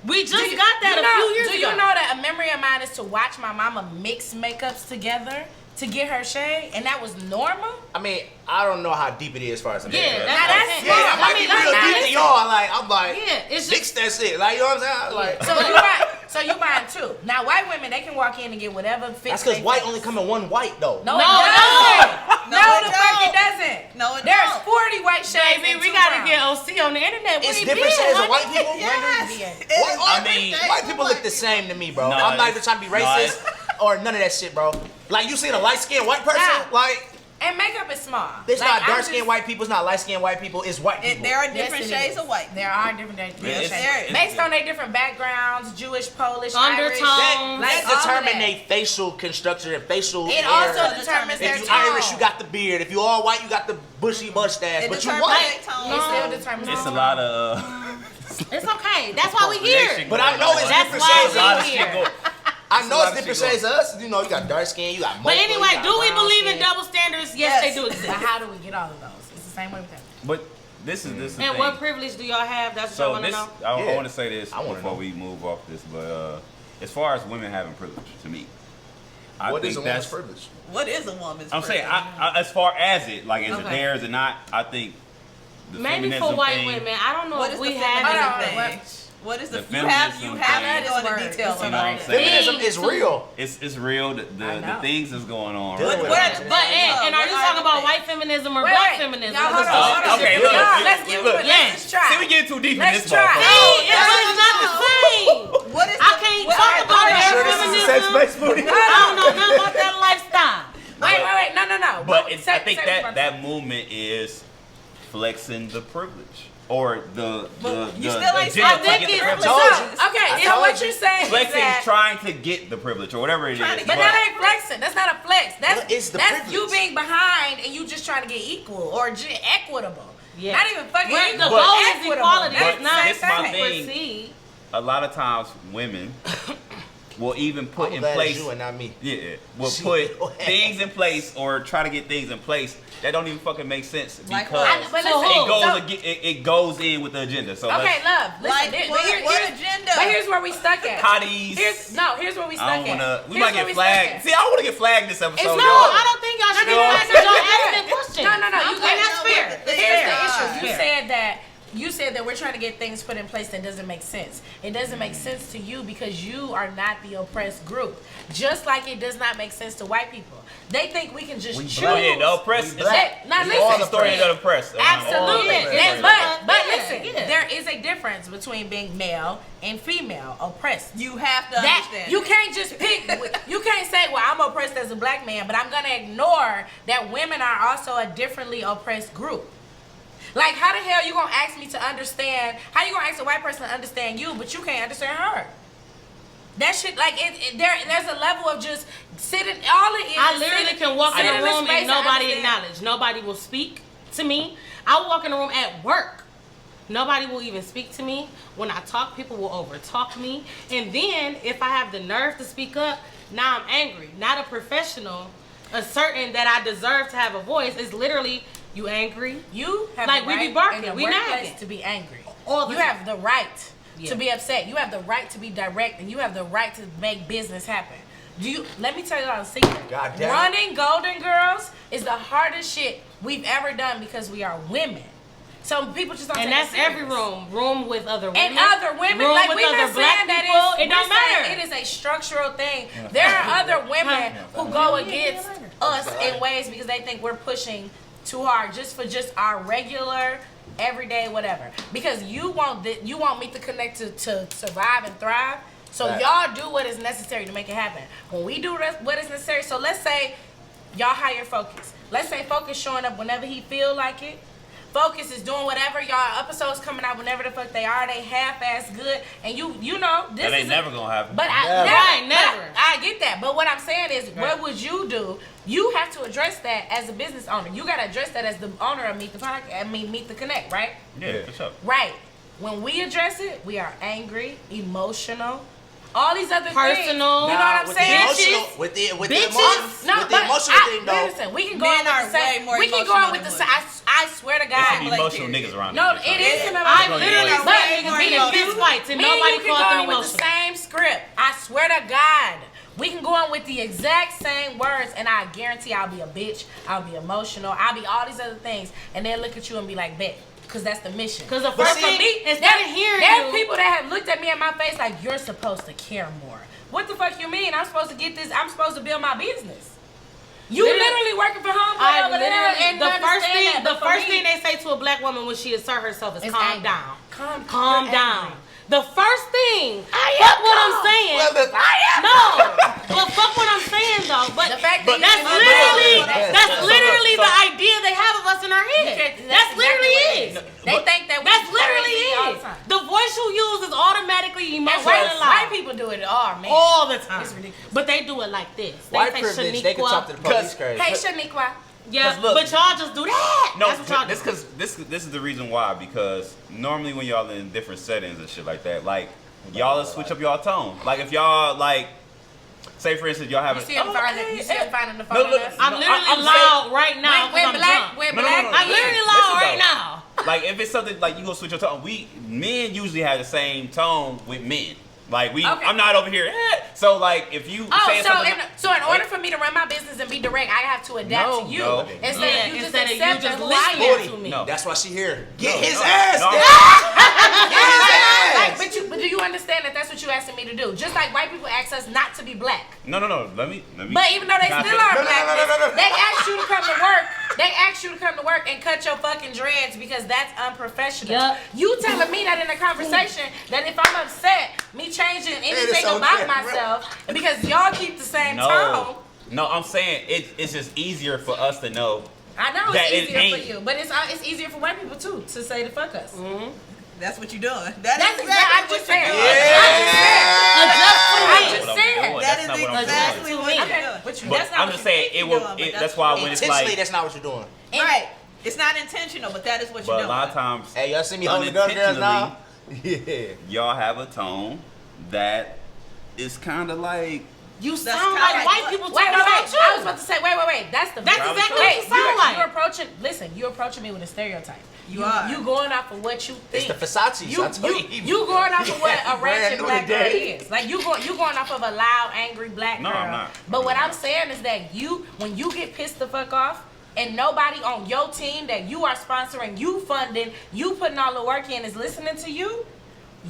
We just Do you- got that you a know- few years Do ago. you know that a memory of mine is to watch my mama mix makeups together to get her shade, and that was normal? I mean, I don't know how deep it is as far as I'm Yeah, concerned. that's Yeah, that might be real deep to listen. y'all. Like, I'm like, Yeah, it's fix just that shit. Like, you know what I'm saying? I'm like, So you buying two. Now white women, they can walk in and get whatever fits. that's because they white face. only come in one white though. No, No, it doesn't. no. No, No, the it fuck don't. it doesn't. No, it There's don't. 40 white shades. baby, and we two gotta brown. get OC on the internet. It's We different did, shades of honey. white people. Yes. Yeah. It is I every mean, shade White of people look the same to me, bro. No, I'm not it's- even trying to be no, racist or none of that shit, bro. Like, you seen a light-skinned white person? Nah. Like, And makeup is small. it's Like, not I'm dark-skinned just- white people. It's not light-skinned white people. It's white people. There are Yes, different it shades is. of white. There are different It's- shades. Based on their different backgrounds, Jewish, Polish, Undertones. Irish. That all of determine that. their facial construction and facial It hair. also determines their If you tone. Irish, you got the beard. If you all white, you got the bushy mustache. It But you determines white. their tone. It still determines It's a their lot tone. of. It's okay. That's why we here. relation But I going know on. it's That's different why shades. we A lot of here. shit go. I a know lot it's of different shit shades of us. You know, you got dark skin, you got mocha, But anyway, you got do we brown believe in skin. double standards? Yes, Yes. they do exist. But how do we get all of those? It's the same way with them. But this is the And thing. what privilege do y'all have? That's what So I want to this, know. I Yeah. want to say this I wanna before know. we move off this, but as far as women having privilege, to me, I What think is a woman's that's. privilege? What is a woman's I'm saying, privilege? as far as it, like, is it Okay. theirs or not? I think Maybe feminism for white thing. women. I don't know What if is we the have feminism it. thing? What is the The you have feminism to thing. go into details You on know what I'm that. saying? Feminism is real. It's real. The things that's going on. Dealing with Right? it. But and are you talking about white feminism or black feminism? Y'all, hold on. Okay, look. Let's give it. Let's try. See, we get too deep in Let's this try. motherfucker. It's not the same. What is I can't talk about that feminism. I don't know nothing about that lifestyle. Wait. No. But Say- I think say that movement is flexing the privilege or the you still agenda ain't to stopped get it. the privilege. Okay, so what you're saying is Flexing, that. trying to get the privilege or whatever it is. Trying to But get that ain't flexing. That's not a flex. It's the That's you privilege. being behind and you just trying to get equal or equitable. Yeah. Not even fucking Where equal. the goal is equitable. equality. That's It's not the this same my thing. thing. proceed. A lot of times women will even put I'm in glad place. it's you and not me. Yeah, will She- put things in place or try to get things in place that don't even fucking make sense Like because what? But So listen, who? it goes in with the agenda. So okay, love. Listen, Like what agenda? But here's where we stuck at. Hotties. Here's where we stuck I don't at. wanna. We Here's might where get we flagged. stuck at. See, I want to get flagged this episode. No, y'all. I don't think y'all should be No. flagged because y'all asking questions. No. You And got that's fair. Here's the fair. issue. You said that we're trying to get things put in place that doesn't make sense. It doesn't make sense to you because you are not the oppressed group. Just like it does not make sense to white people. They think we can just choose. Oh yeah, the oppressed. We black. Now We listen. all It's the story of the oppressed. Absolutely. Yeah, Yes, yeah. but Yeah, listen, yeah. there is a difference between being male and female oppressed. You have to That understand. you can't just pick. You can't say, "Well, I'm oppressed as a black man," but I'm gonna ignore that women are also a differently oppressed group. Like, how the hell you gonna ask me to understand? How you gonna ask a white person to understand you, but you can't understand her? That shit, like, there's a level of just sitting. All it is. I is literally sitting- can walk in sit a this room space and nobody understand. acknowledge. Nobody will speak to me. I will walk in a room at work. Nobody will even speak to me. When I talk, people will overtalk me. And then, if I have the nerve to speak up, now I'm angry. Not a professional asserting that I deserve to have a voice. It's literally, you angry? You have Like, the we right be barking, in the we workplace nagging. to be angry. All the You time. have the right Yeah. to be upset. You have the right to be direct, and you have the right to make business happen. Let me tell y'all a secret. God damn it. Running Golden Girls is the hardest shit we've ever done because we are women. So people just don't And take that's it serious. every room with other women. And other women, room like with we're other not black saying that people. it's, It don't we're saying matter. it is a structural thing. There are other women who go against us in ways because they think we're pushing too hard just for our regular, everyday, whatever. Because you want me to connect to survive and thrive. So Right. y'all do what is necessary to make it happen. When we do what is necessary, so let's say y'all hire Focus. Let's say Focus showing up whenever he feel like it. Focus is doing whatever y'all episodes coming out whenever the fuck they are. They half-ass good, and you know this That ain't is never gonna happen. But Never. I get that. But what I'm saying is, what would you do? You have to address that as a business owner. You gotta address that as the owner of Meet the Podcast. Meet the Connect, right? Yeah, for sure. Right. When we address it, we are angry, emotional, all these other things. Personal. You know what I'm with saying? The emotional, Bitches. with the Bitches. emotions, No, with the but emotional thing though. listen, we can go Men on with are the same. way more We can go emotional on with the than same. I swear to There's some God. emotional niggas around. No, this it bitch, is some right? I emotional. literally But- saw niggas get in but- fist fights and Me and nobody you can called go them on with emotional. the same script. I swear to God. We can go on with the exact same words, and I guarantee I'll be a bitch, I'll be emotional, I'll be all these other things, and they'll look at you and be like, bet, because that's the mission. Because the But first see, thing, instead of hearing There are you, people that have looked at me in my face like, you're supposed to care more. What the fuck you mean? I'm supposed to get this, I'm supposed to build my business. You literally working for homeboy I over there literally, and the first understand thing, that, the but for first me, thing they say to a black woman when she assert herself is it's calm anger. down. Calm Calm down. angry. The first thing, I fuck am what I'm calm. saying. Well, the- No, but fuck what I'm saying though. But The fact that that's you- literally Yes. that's literally So- the idea they have of us in our head. That's literally it. They think that we That's literally crazy all the it. time. The voice you use is automatically And emotional. white people do it all, man. all the time. It's ridiculous. But they do it like this. They White say privilege, they can Shaniqua. talk to the police crazy. Hey, Shaniqua. Yeah, 'Cause look- but y'all just do that. No, That's what y'all this do. because this is the reason why. Because normally when y'all in different settings and shit like that, like y'all switch up y'all tone. Like if y'all like, say for instance, y'all You having. see him finding the phone No, on look, us? I'm No, literally I'm loud right now. When 'cause I'm black, drunk. when No, no, black, no, no. I'm literally Listen, loud right though. now. Like if it's something like you gonna switch your tone, men usually have the same tone with men. Like Okay. I'm not over here. So like if you say something, so in order for me to run my business and be direct, I have to adapt to you instead of you just accepting who I am. to me. No. That's why she here. Get No, his no, ass no. down. Get his ass. Like, but do you understand that that's what you asking me to do? Just like white people ask us not to be black. No. Let me. But even though they Can I still finish? are No. black, they ask you to come to work. They ask you to come to work and cut your fucking dreads because that's unprofessional. Yup. You telling me that in a conversation that if I'm upset, me changing anything so about different. myself because y'all keep the same No. tone. No, I'm saying it's just easier for us to know. I know That it's it easier for ain't- you, but it's easier for white people too to say to fuck us. That's what you're doing. That's exactly. I'm just saying. Adjust I'm just saying. That's That is not what I'm exactly doing. what you're Okay. doing. What you- But that's not I'm what just you saying think it you're will. doing, but That's why when it's Intentionally, like, that's not what you're doing. Right. It's not intentional, but that is what you're but a doing. lot of times, Hey, y'all see me holding the gun girls now? Yeah. y'all have a tone that is kind of like. You That's sound kinda like like white what- people Wait, talking about you. I was about to say, wait. That's exactly what wait, you sound like. You're approaching. Listen, you're approaching me with a stereotype. You are. You going off of what you think. It's the Versace's. I tell You going off of what a Brand ratchet new black girl today. is. Like you going off of a loud, angry black No, girl. I'm not. But what I'm saying is that when you get pissed the fuck off. And nobody on your team that you are sponsoring, you funding, you putting all the work in is listening to you,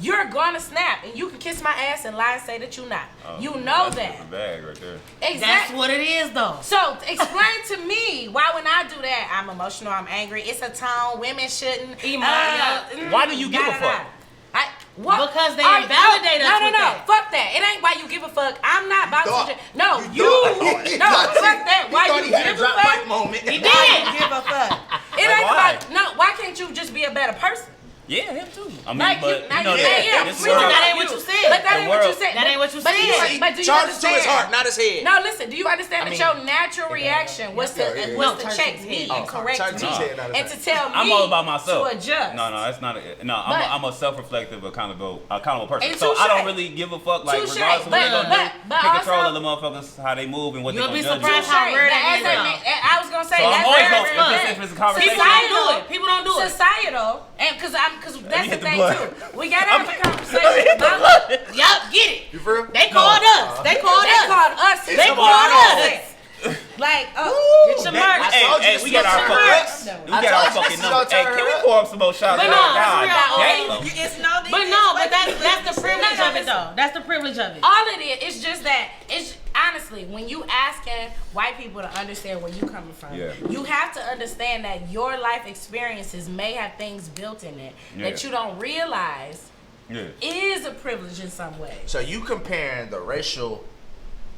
you're gonna snap. And you can kiss my ass and lie and say that you're not. You know that's that. a different bag right there. That's Exactly. what it is, though. So explain to me why when I do that, I'm emotional, I'm angry. It's a tone. Women shouldn't. Why do you give a fuck? Because they invalidate us with No. that. Fuck that. It ain't why you give a fuck. I'm not about Dog. to. No, You you. No, fuck that. Why thought you he had a give a drop fuck? mic moment. He Why did. you give a fuck? It Like, ain't why? about. No, why can't you just be a better person? Yeah, him too. I mean, Like but now you know you say, yeah, this we world- know that ain't what you said. But that The ain't what you world- said. that ain't what you But said. anyway, but do you Charge it understand? to his heart, not his head. No, listen. Do you understand I that mean- your natural reaction was Yeah, yeah. to No, was to charge check his me head. and correct charge his me head, not his and to head. tell me I'm all about myself. to adjust. No, that's not. But- I'm a self-reflective, accountable person. And So I touche. don't really give a fuck. Like Touche. regardless of what they But- gonna do, but take control also- of the motherfuckers, how they move and what they You'll gonna be do. surprised how Right. rare But that as is a now. man- I was gonna say So I'm that's always very, gonna- very if rare. it's a conversation- People don't do it. People don't do it. Societal, and because that's the hit the thing button. too. We gotta have a conversation about. Yup, get it. You for real? They called us. They called They us. called us. They Come called on, us. Like, Get your merch. Hey, we got our fucking, we got our fucking number. Hey, can we pour up some more shots? But no, God for real, damn. It's no. But that's the privilege of it, though. That's the privilege of it. all it is, it's just that it's honestly when you asking white people to understand where you coming from, Yeah. you have to understand that your life experiences may have things built in it that Yeah. you don't realize Yeah. is a privilege in some way. So you comparing the racial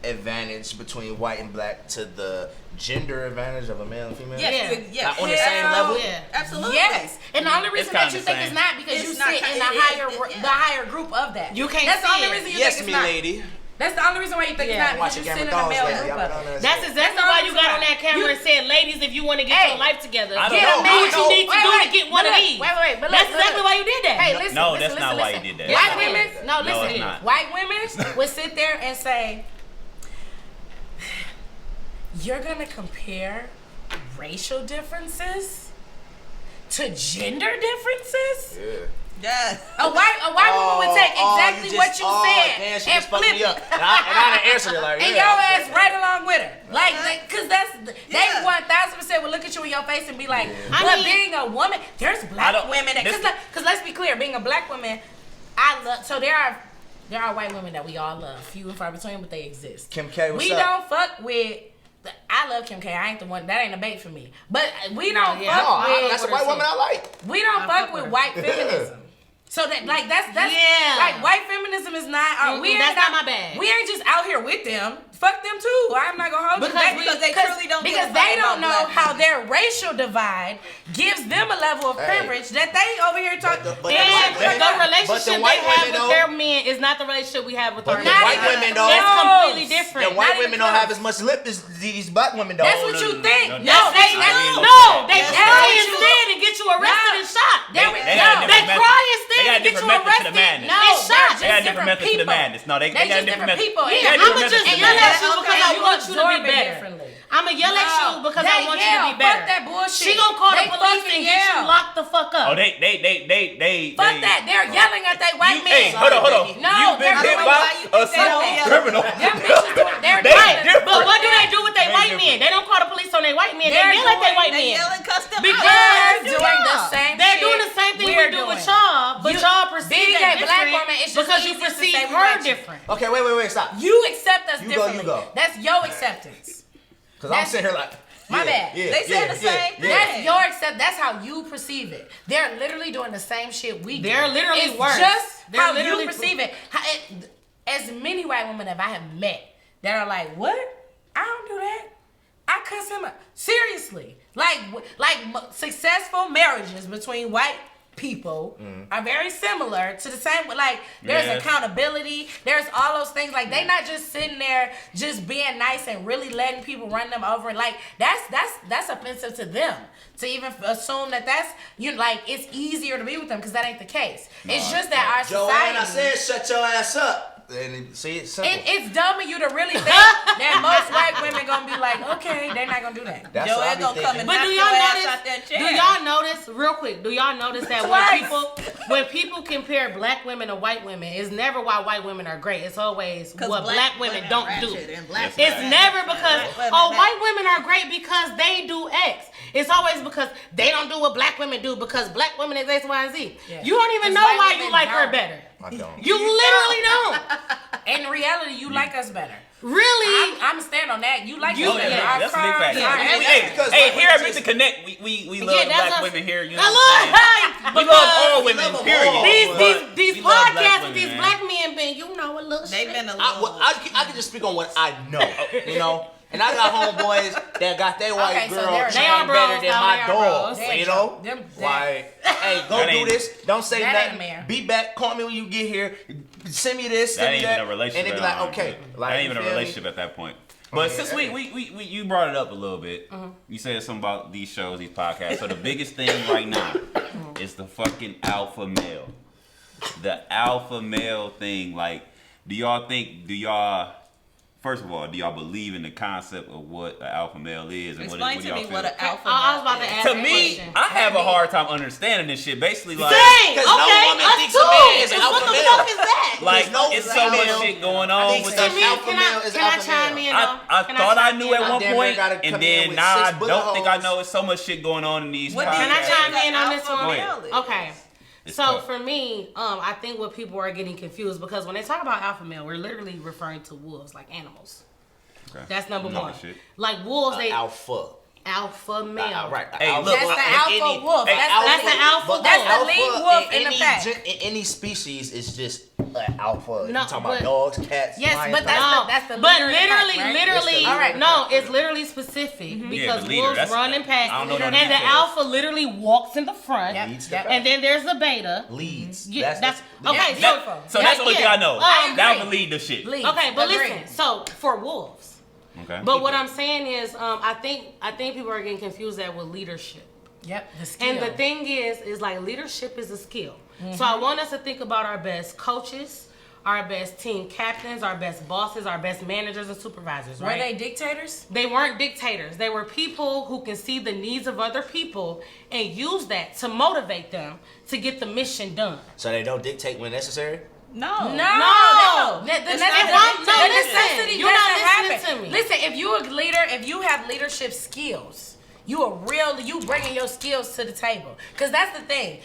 advantage between white and black to the gender advantage of a male and female? Yes. Not on the same level? Yeah. Absolutely. Yes, and the only reason kinda that you the think same. it's not because It's you not sit in kinda- the it- higher yeah. the higher group of that. You can't That's the see only it. reason you Yes, think me, it's not. lady. That's the only reason why you think Yeah. it's not because Watching you sit Game in of a Thrones male lately. group Y'all been of on it. that That's shit. exactly That's why all you I'm got saying. on that camera and said, ladies, if you want to get Hey. your life together, I don't get know. a man what you need to Wait, do wait, to get one but of look, these. wait, but That's look, exactly look. why you did that. Hey, listen, No, listen, that's not listen, why listen. you did that. Yes, White it women, is. no, listen. it's not. White women would sit there and say, "You're gonna compare racial differences to gender differences?" Yeah. Yes. A white woman would take exactly what you said Damn, she and just fucked flip me it. up. And I didn't answer it like, And yeah. your ass right along with her. Like, cause that's, they Yeah. 1000% will look at you in your face and be like, I but mean- being a woman, there's black don't- women that, this- cause let's be clear, being a black woman, I love, so there are white women that we all love, few and far between, but they exist. Kim K, what's we up? don't fuck with, I love Kim K, I ain't the one, that ain't a bait for me. But we don't yeah. fuck No, with, that's a white woman I like. we don't fuck fuck with with white feminism. So that like that's Yeah. like white feminism is not we ain't that's not my bag. We ain't just out here with them. Fuck them too. I'm not gonna hold Because you they truly don't give a because fuck they don't about know black how their racial divide gives them a level of Hey. privilege that they over here talking. But And the the relationship white they have women, with though- their men is not the relationship we have with our But the men. white women, though- It's completely The different. white Not even women don't close. have as much lip as these black women don't. That's what you think. no, No, no. they I mean, No, they That's cry what you- instead and get you arrested and shot. They got a They different method. cry instead They got a and get you different method to the arrested madness. No, and shot. They got a different method to the madness. No, they got a just different method. people. Yeah, They got I'ma different just methods to the yell at madness. you because I want you to be absorb it better. differently. I'ma yell at you because I want you to be better. Fuck that bullshit. She gonna call the They police fucking and get you yell. locked the fuck up. Oh, they. Fuck that. They're yelling at that white man. Hey, hold on. No, You've been they're hit doing by why you a think they don't simple yell? criminal. Them bitches, they're They doing different. But what do they do with their They white different. men? They don't call the police on their white men. They They're yell at their white They men. yell and cuss them Because out. They're doing the same They're shit doing the same thing we we're do with doing. y'all, but y'all perceive being that a black different woman, it's just because you easier to perceive say we her like you. different. Okay, wait, stop. You accept us You go, differently. you go. That's your acceptance. Because I'm sitting here like, My bad. They said the same thing. That's your accept. That's how you perceive it. They're literally doing the same shit we do. They're literally it's worse. just They're how literally you perceive it. As many white women as I have met that are like, what? I don't do that. I cuss him out. Seriously. Like successful marriages between white people are very similar to the same. Like there's Yeah. accountability. There's all those things. Like they not just sitting there just being nice and really letting people run them over. Like that's offensive to them to even assume that that's like it's easier to be with them because that ain't the case. It's just that our society. Joanne, I said shut your ass up. And see, it's simple. It's dumb of you to really think that most white women gonna be like, okay, they're not gonna do that. That's Joanne what I be gonna come thinking. and But knock do your y'all ass notice? out that Do chair. y'all notice real quick? Do y'all notice that Twice. when people compare black women to white women, it's never why white women are great. It's always 'Cause what black women don't do. ratchet and black It's women never ratchet. because Black women white women are great because they do X. It's always because they don't do what black women do because black women is X, Y, and Z. Yeah. You don't even 'Cause know white why women you like her don't. better. I don't. You literally don't. In reality, you like us better. Really? I'm stand on that. You like You- us Oh, better. yeah, Our that's a big cars, fact. our- Hey, because hey, white here at women Mr. just- Connect, we love that's black us. women here. You know I what I'm saying? love We love all women, love them period. all. these We love black podcasts women, with these man. black men been, you know, a little They've shit. been a I, little. I can just speak on what I know, you know? And I got homeboys that got their white Okay, so girl they're- They are trained better bros, than though, my they are dog, bros. you know? Them- Like, hey, go That do ain't- this. Don't say that ain't a nothing. man. Be back. Call me when you get here. Send me this. That Send ain't me even that. a relationship. And they be at like, all, okay. but Like, that ain't even a you feel me? relationship at that point. But Okay, since hey. we you brought it up a little bit, you said something about these shows, these podcasts. So the biggest thing right now is the fucking alpha male. The alpha male thing. Like, do y'all first of all, do y'all believe in the concept of what an alpha male is and Explain what to y'all me feel? what an alpha I was about male to is. ask To that me, question. I have a hard time understanding this shit. Basically, like, Dang, Because no okay, woman us thinks too. a man is an What alpha the male. fuck is that? like There's no it's so much female- shit going I on think with so. that To me, shit. Alpha can male I, is can I alpha chime male. in? I though? Can thought I chime knew in, at though? one damn near point, gotta and come in then with now I 6 bullet don't think I holes. know. It's so much shit going on in these What do you Can I podcasts. chime think in an on this alpha one? male is? Okay. It's So tough. for me, I think what people are getting confused because when they talk about alpha male, we're literally referring to wolves, like animals. Okay. That's number No one. shit. Like wolves, they Alpha. alpha male. Right. Hey, alpha. look, That's the In alpha any- wolf. hey, That's the alpha but wolf. That's the lead wolf in the any pack. In any species is just alpha. No, You talking but- about dogs, cats, Yes, lions, but that's the but leader in the pack, literally, right? literally, It's the All right. no, it's literally specific Yeah, because the leader, wolves that's- run in packs, I don't know no and the details. alpha literally walks in the front, Yep. Leads the Yep. pack. and then there's the beta. leads. Yeah, that's the- okay. Yeah, So, So that's the only thing I know. I That agree. would lead to shit. Lead. okay, but Agree. listen. So for wolves, Okay. but what I'm saying is, I think people are getting confused that with leadership. Yep, the skill. And the thing is like leadership is a skill. So I want us to think about our best coaches, our best team captains, our best bosses, our best managers and supervisors, Were right? they dictators? They weren't dictators. They were people who can see the needs of other people and use that to motivate them to get the mission done. So they don't dictate when necessary. No. No. The It's necessity not- no, listen. necessity You're not doesn't listening happen. to me. Listen, if you a leader, if you have leadership skills, you bringing your skills to the table. Because that's the thing.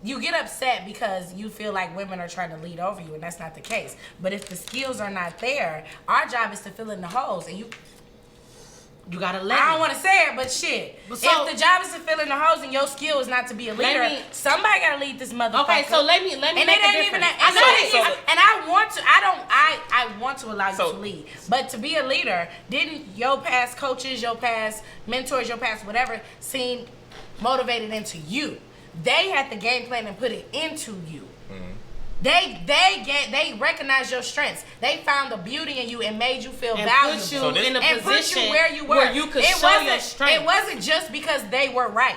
You get upset because you feel like women are trying to lead over you, and that's not the case. But if the skills are not there, our job is to fill in the holes, and You gotta let I don't me. want to say it, but shit. But so- if the job is to fill in the holes and your skill is not to be a Let leader, me- somebody gotta lead this motherfucker. Okay, so let me and make it a ain't even difference. that. I And, know so, it. and I want to. I want to allow you So- to lead, but to be a leader, didn't your past coaches, your past mentors, your past whatever seem motivated into you? They had the game plan and put it into you. They recognized your strengths. They found the beauty in you and made you feel And valuable. put you So this- in a and put position you where you were. where you could It show your wasn't- strength. It wasn't just because they were right.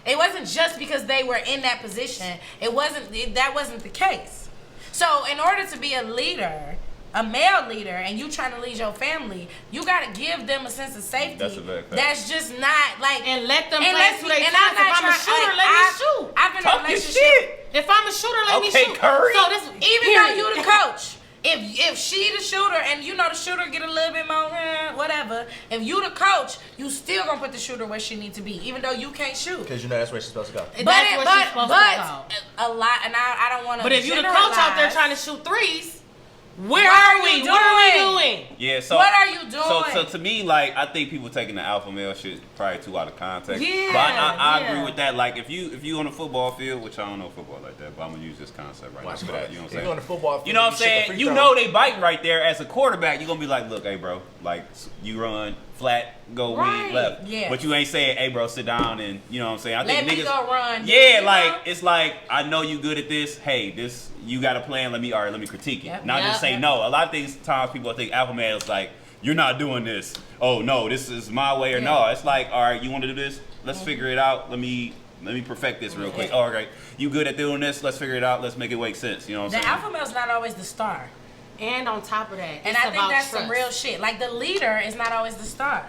It wasn't just because they were in that position. That wasn't the case. So in order to be a leader, a male leader and you trying to lead your family, you gotta give them a sense of safety. That's a very fact. That's just not like And let them play let's to be- their and strengths. I'm If not I'm a trying- shooter, like, let me shoot. I've been in a Talk your relationship. shit. If I'm a shooter, let me Okay, shoot. Curry. So this, Even though you the coach, if she the shooter and you know the shooter get a little bit more whatever, if you the coach, you still gonna put the shooter where she need to be, even though you can't shoot. Because you know that's where she's supposed to go. That's where she's supposed to go. a lot, and I don't want to. But if you the coach out there trying to shoot threes, where What are are we? you What are we doing? doing? Yeah, so What are you doing? So to me, like, I think people taking the alpha male shit probably too out of context. Yeah, but I yeah. agree with that. Like, if you on the football field, which I don't know football like that, but I'm gonna use this concept right now for that. You know what I'm If saying? you're on the football field, You know what I'm shoot the saying? free You throw. know they biting right there as a quarterback. You're gonna be like, look, hey bro, like you run flat, go Right, wing left. yeah. But you ain't saying, hey bro, sit down and you know what I'm saying? I Let think me niggas go run. Yeah, You like know? it's like I know you good at this. Hey, this you got a plan. Let me critique it. Yep. Not just say Yep. no. A lot of times people think alpha male is like you're not doing this. Oh no, this is my way or no. It's like all right, you want to do this? Let's figure it out. Let me perfect this real quick. All right, you good at doing this? Let's figure it out. Let's make it make sense. You know what I'm The saying? alpha male's not always the star, And on top of that, and it's I think about that's trust. some real shit. Like the leader is not always the star.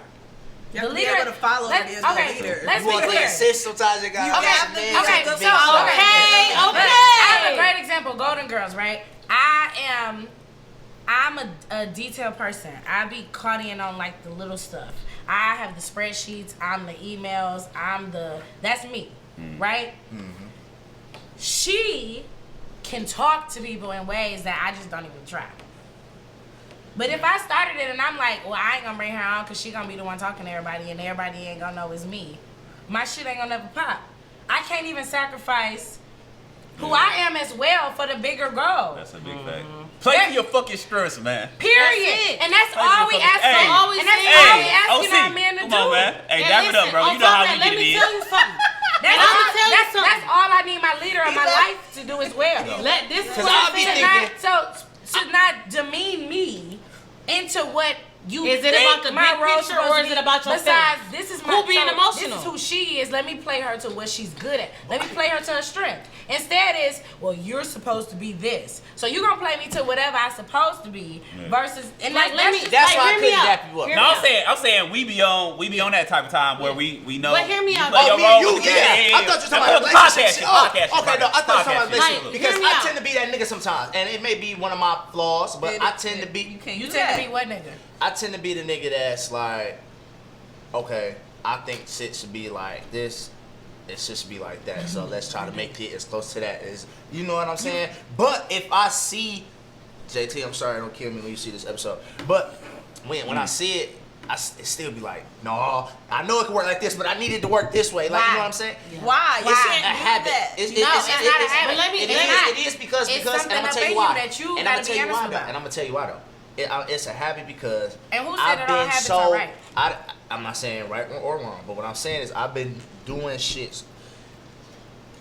You have to be able to follow Let's- the okay, leader. let's You want be to clear. assist, sometimes you got You Okay, have to okay, be okay, able to so, follow. Okay, Look, okay. I have a great example, Golden Girls, right? I'm a detailed person. I be caught in on like the little stuff. I have the spreadsheets, I'm the emails, that's me, right? She can talk to people in ways that I just don't even try. But if I started it and I'm like, well, I ain't gonna bring her on because she gonna be the one talking to everybody and everybody ain't gonna know it's me, my shit ain't gonna never pop. I can't even sacrifice who I am as well for the bigger goal. That's a big fact. Play to your fucking strengths, man. Period. That's it. And that's Play all to we your fucking- asking. Hey, always And that's say- all we Hey, asking OC, our men to come do. on, man. Hey, And dap it up, listen, bro. on You know top how of we that, get let it me in. tell you something. That's, And I'ma all, tell you that's, something. that's all I need my leader of my life to do as well. This is Cause what I'll I'm be saying. thinking- To not demean me into what you Is it think about the my big role's picture supposed or to is be. it about your Besides, feelings? this is Who being emotional? This is who she is. Let me play her to what she's good at. Let me play her to her strength. Instead is, well, you're supposed to be this. So you're gonna play me to whatever I'm supposed to be versus and Like, let me- That's Like, why I hear me couldn't out. dap you up. Hear No, me I'm saying we be on that type of time where we know. But hear me you out. play Oh, your me role and you, with the- yeah. I thought you were talking about Podcast relationship shit, shit. podcast Okay, shit, no, I thought you were talking about podcast relationship. shit. Because Hear me I out. tend to be that nigga sometimes. And it may be one of my flaws, but I tend to be... You can't you do tend that. to be what nigga? I tend to be the nigga that's like, okay, I think shit should be like this. It should be like that. So let's try to make it as close to that as, you know what I'm saying? But if I see, JT, I'm sorry, don't kill me when you see this episode. But when I see it, it still be like, no, I know it can work like this, but I need it to work this way. Like, you know what I'm saying? Why? You It's can't a do habit. that. It's No, it's not a habit. But let me- it let is- me- it is because It's and I'm something gonna up tell in you you why. that you And I'm gotta gonna tell be you honest why though. about. And I'm gonna tell you why though. It's a habit because And who said I've that all been habits so. are right? I'm not saying right or wrong, but what I'm saying is I've been doing shit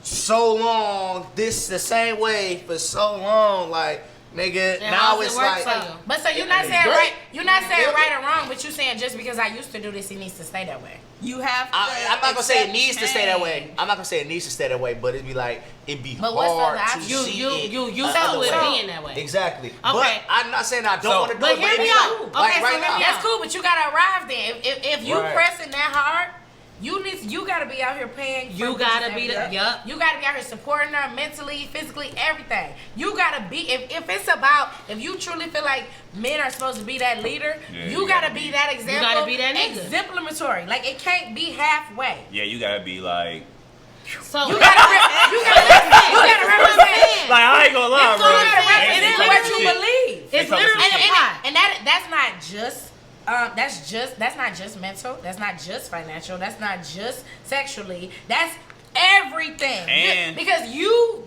so long, this the same way for so long, like nigga. And now how's it it's work like. for you? But so you're not saying Great. right. You're not saying Yeah. right or wrong. But you're saying just because I used to do this, it needs to stay that way. You have to. I'm not gonna say it accept needs to stay that way. change. I'm not gonna say it needs to stay that way, but it'd be like it'd be But what's the hard other to option? see You it used another to it way. being that way. Exactly. Okay. But I'm not saying I don't So- want to do But it. hear it me be out. like, Okay, like so right hear me now. out. That's cool, but you gotta arrive there. If you Right. pressing that hard, you gotta be out here paying. You for gotta bitches be every the- day. yup. You gotta be out here supporting her mentally, physically, everything. You gotta be. If it's about, if you truly feel like men are supposed to be that leader, Yeah, you you gotta gotta be be- that example. gotta be that nigga. Exemplary. Like it can't be halfway. Yeah, you gotta be like. So You gotta represent. Like I ain't gonna lie, It's bro. all You gotta right. represent It's what literally- you believe. it's They talking literally some a shit. pie. And that's not just that's not just mental, that's not just financial, that's not just sexually, that's everything. And- because you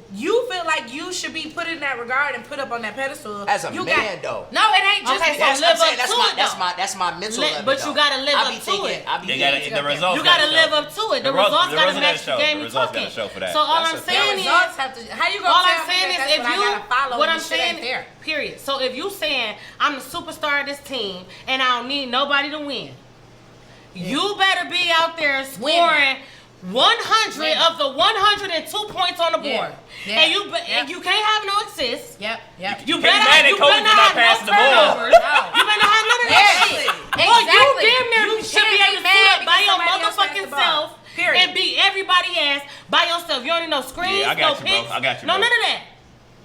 feel like you should be put in that regard and put up on that pedestal As a you man, though. No, it ain't just Okay, because so live up that's to my it, that's though. my that's my mental level. But you though. gotta live I up be to thinking, it. I be They thinking, gotta the results. You gotta gotta live show. up to it. The The results results gotta gotta match show. the game The you results talking. gotta show for that. So all That's I'm a saying fact. is, results have to, how you gonna all tell I'm me saying that is, that's if what I gotta follow what when I'm the shit saying, ain't there? period. So if you saying I'm the superstar of this team and I don't need nobody to win, you better be out there scoring 100 of the 102 points on the board. Yeah. And you can't have no assists. Yep. You Can't better be mad at you coaches better for not not have passing the ball. turnovers. You better not have none of that shit. Boy, you damn near should be able to sit up by your motherfucking self and beat everybody ass by yourself. You don't need no screens, Yeah, I got no you, bro. picks. I got you, No, bro. none of that.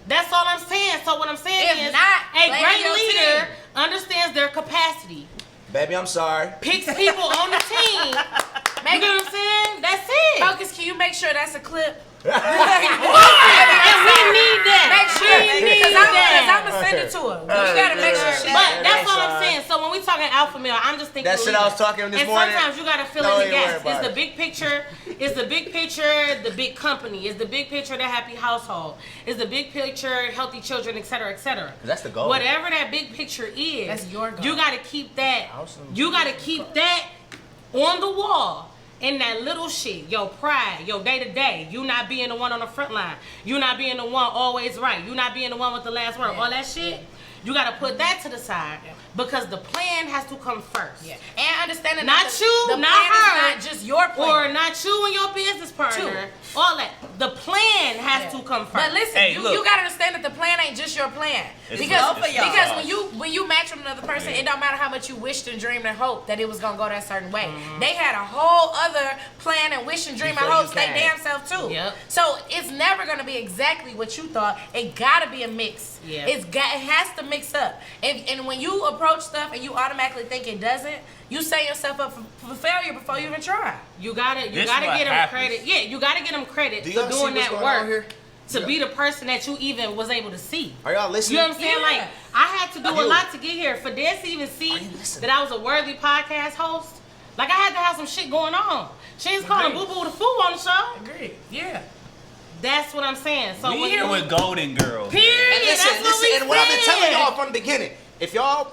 That's all I'm saying. So what I'm saying If is not, a play great your leader team. understands their capacity. Baby, I'm sorry. Picks people on the team. You know what I'm saying? That's it. Focus, can you make sure that's a clip? And we need that. Make sure, We need because that. I'm gonna send it to her. You gotta make sure she. But that's all I'm saying. So when we talking alpha male, I'm just thinking That shit I was talking this and morning. sometimes you gotta fill Don't in the even worry gaps. about It's it. the big picture. It's the big picture. The big company. It's the big picture. The happy household. It's the big picture. Healthy children, etc., etc. That's the goal. Whatever that big picture is, That's your goal. you gotta keep that. You gotta keep that on the wall. In that little shit, your pride, your day to day, you not being the one on the front line, you not being the one always right, you not being the one with the last word, all that shit, you gotta put that to the side because the plan has to come first. Yeah. And understanding Not that you, the not plan her, is not just your plan. Or not you and your business partner, all that. The plan has to come first. But listen, Hey, you look. gotta understand that the plan ain't just your plan. It's Because not for y'all. when you match with another person, it don't matter how much you wished and dreamed and hoped that it was gonna go that certain way. They had a whole other plan and wish and dream and Before hope you they came. damn self too. Yep. So it's never gonna be exactly what you thought. It gotta be a mix. Yeah. It has to mix up. And when you approach stuff and you automatically think it doesn't, you set yourself up for failure before you even try. You gotta This get what them happens. credit. Yeah, you gotta get them credit Do for y'all see doing what's that going on work here? to be the person that you even was able to see. Are y'all You listening? know what I'm saying? Yeah. Like, I had to do a You. lot to get here. For Des to even see Are you listening? that I was a worthy podcast host, like, I had to have some shit going on. She was calling Boo Boo the Fool on the show. Agreed. Yeah. That's what I'm saying. So We when here you, with Golden Girls. period, And listen, that's what we and what I've been telling said. y'all from the beginning, if y'all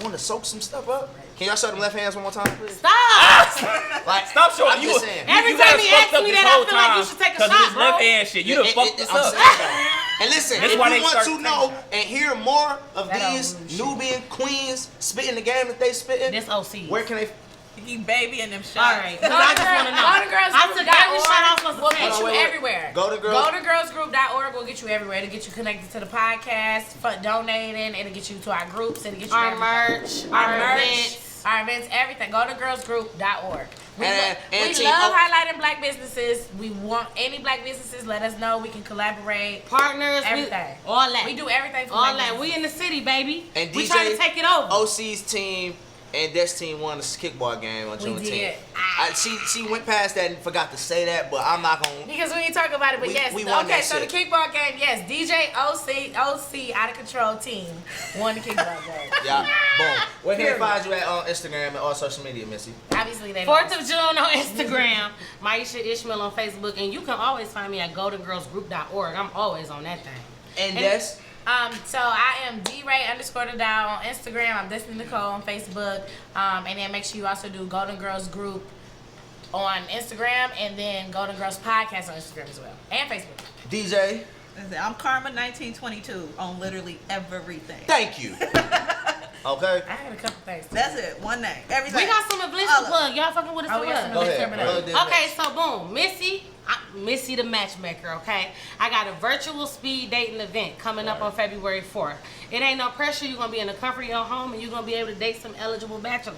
want to soak some stuff up, can y'all show them left hands one more time, please? Stop. Like, Stop showing I'm you. just saying. Every you time guys he fucked asks up me this that, I whole feel like you time should take a 'cause of shot, this bro. left hand shit. You done fucked this I'm up. saying that. And listen, That's if why you they want start to taking know shots. and hear more of That these old shit. Nubian queens spitting the game that they spitting, This OC. where can they? He baby in them shots. All right. 'Cause I just want to know. I took every shot I was supposed to We'll take. get you Wait, wait. everywhere. Go to girls. GoToGirlsGroup.org will get you everywhere. It'll get you connected to the podcast, for donating. It'll get you to our groups. It'll get you Our everything. merch, our events. Our events, everything. Go to girlsgroup.org. We And we team love O- highlighting black businesses. We want any black businesses. Let us know. We can collaborate. Partners, Everything. all that. We do everything for all black that. businesses. We in the city, baby. And we DJ trying to take it over. OC's team and Des team won the kickball game on We Juneteenth. did. She went past that and forgot to say that, but I'm not gonna. Because we ain't talk about it, but We- yes. we won Okay, that so shit. the kickball game, yes. DJ OC out of control team won the kickball game. Yeah, boom. Where can they Period. find you at on Instagram and all social media, Missy? Obviously, they 4th lost. of June on Instagram, Maisha Ishmael on Facebook, and you can always find me at goldengirlsgroup.org. I'm always on that thing. And And- Des? So I am DRay_the Dow on Instagram. I'm Destiny Nicole on Facebook. And then make sure you also do Golden Girls Group on Instagram, and then Golden Girls Podcast on Instagram as well, and Facebook. DJ? I'm Karma1922 on literally everything. Thank you. Okay. I had a couple things. That's it. One name. Everything. We got some events All to of plug. Y'all fucking with us Oh, or we got what? some Go ahead. coming up. Plug this Okay, next. so boom, Missy the matchmaker, okay? I got a virtual speed dating event coming up on February 4th. It ain't no pressure. You're going to be in the comfort of your home and you're going to be able to date some eligible bachelors.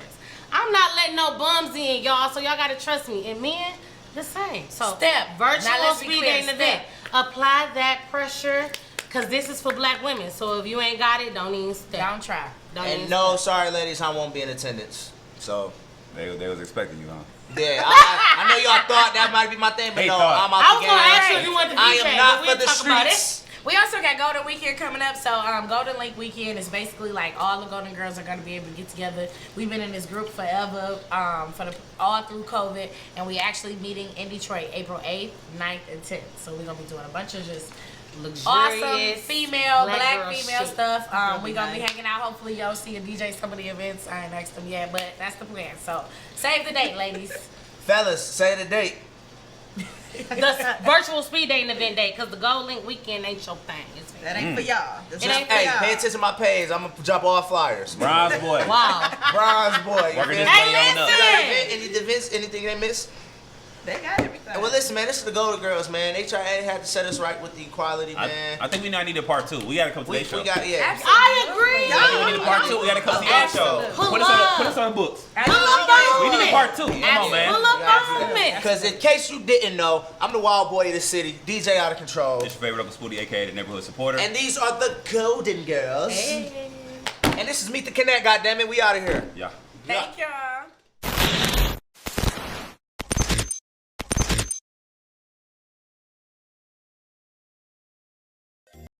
I'm not letting no bums in, y'all, so y'all got to trust me. And men, the same. So, Step. Now virtual let's be speed clear, dating step. event. Apply that pressure because this is for black women. So if you ain't got it, don't even step. Don't try. Don't And even no, step. sorry, ladies, I won't be in attendance. So, They was expecting you, huh? yeah, I know y'all thought that might be my thing, but They no, thought. I'm out I the was game. going to ask you if you want the DJ, I am not but for we'll the talk about it. streets. We also got Golden Weekend coming up. So Golden Link Weekend is basically like all the Golden Girls are going to be able to get together. We've been in this group forever, all through COVID, and we actually meeting in Detroit April 8th, 9th, and 10th. So we're going to be doing a bunch of just Luxurious awesome female, black girl female shit. stuff. We're going to be nice. hanging out. Hopefully y'all see a DJ some of the events. I ain't asked them yet, but that's the plan. So save the date, ladies. Fellas, say the date. The virtual speed dating event date, because the Gold Link Weekend ain't your thing. It's That ain't for y'all. That's It not ain't for Hey, y'all. pay attention to my page. I'm gonna drop all flyers. Bronze boy. wow. Bronze boy. You Working feel his me? way on up. You got Listen. any events, anything they miss? They got everything. Well, listen, man, this is the Golden Girls, man. HRA had to set us right with the equality, man. I think we now need a part 2. We gotta come to we their show. got, yeah. Absolutely. I agree. I think we 2. We gotta come see our show. Pull Put up. us on the books. Pull up We on need a me. part 2. Come on, man. Pull up on me. Because in case you didn't know, I'm the wild boy of the city, DJ Out of Control. It's your favorite Uncle Spooty, aka the neighborhood supporter. And these are the Golden Girls. Hey. And this is Meet the Connect, goddammit. We out of here. Yeah. Thank y'all.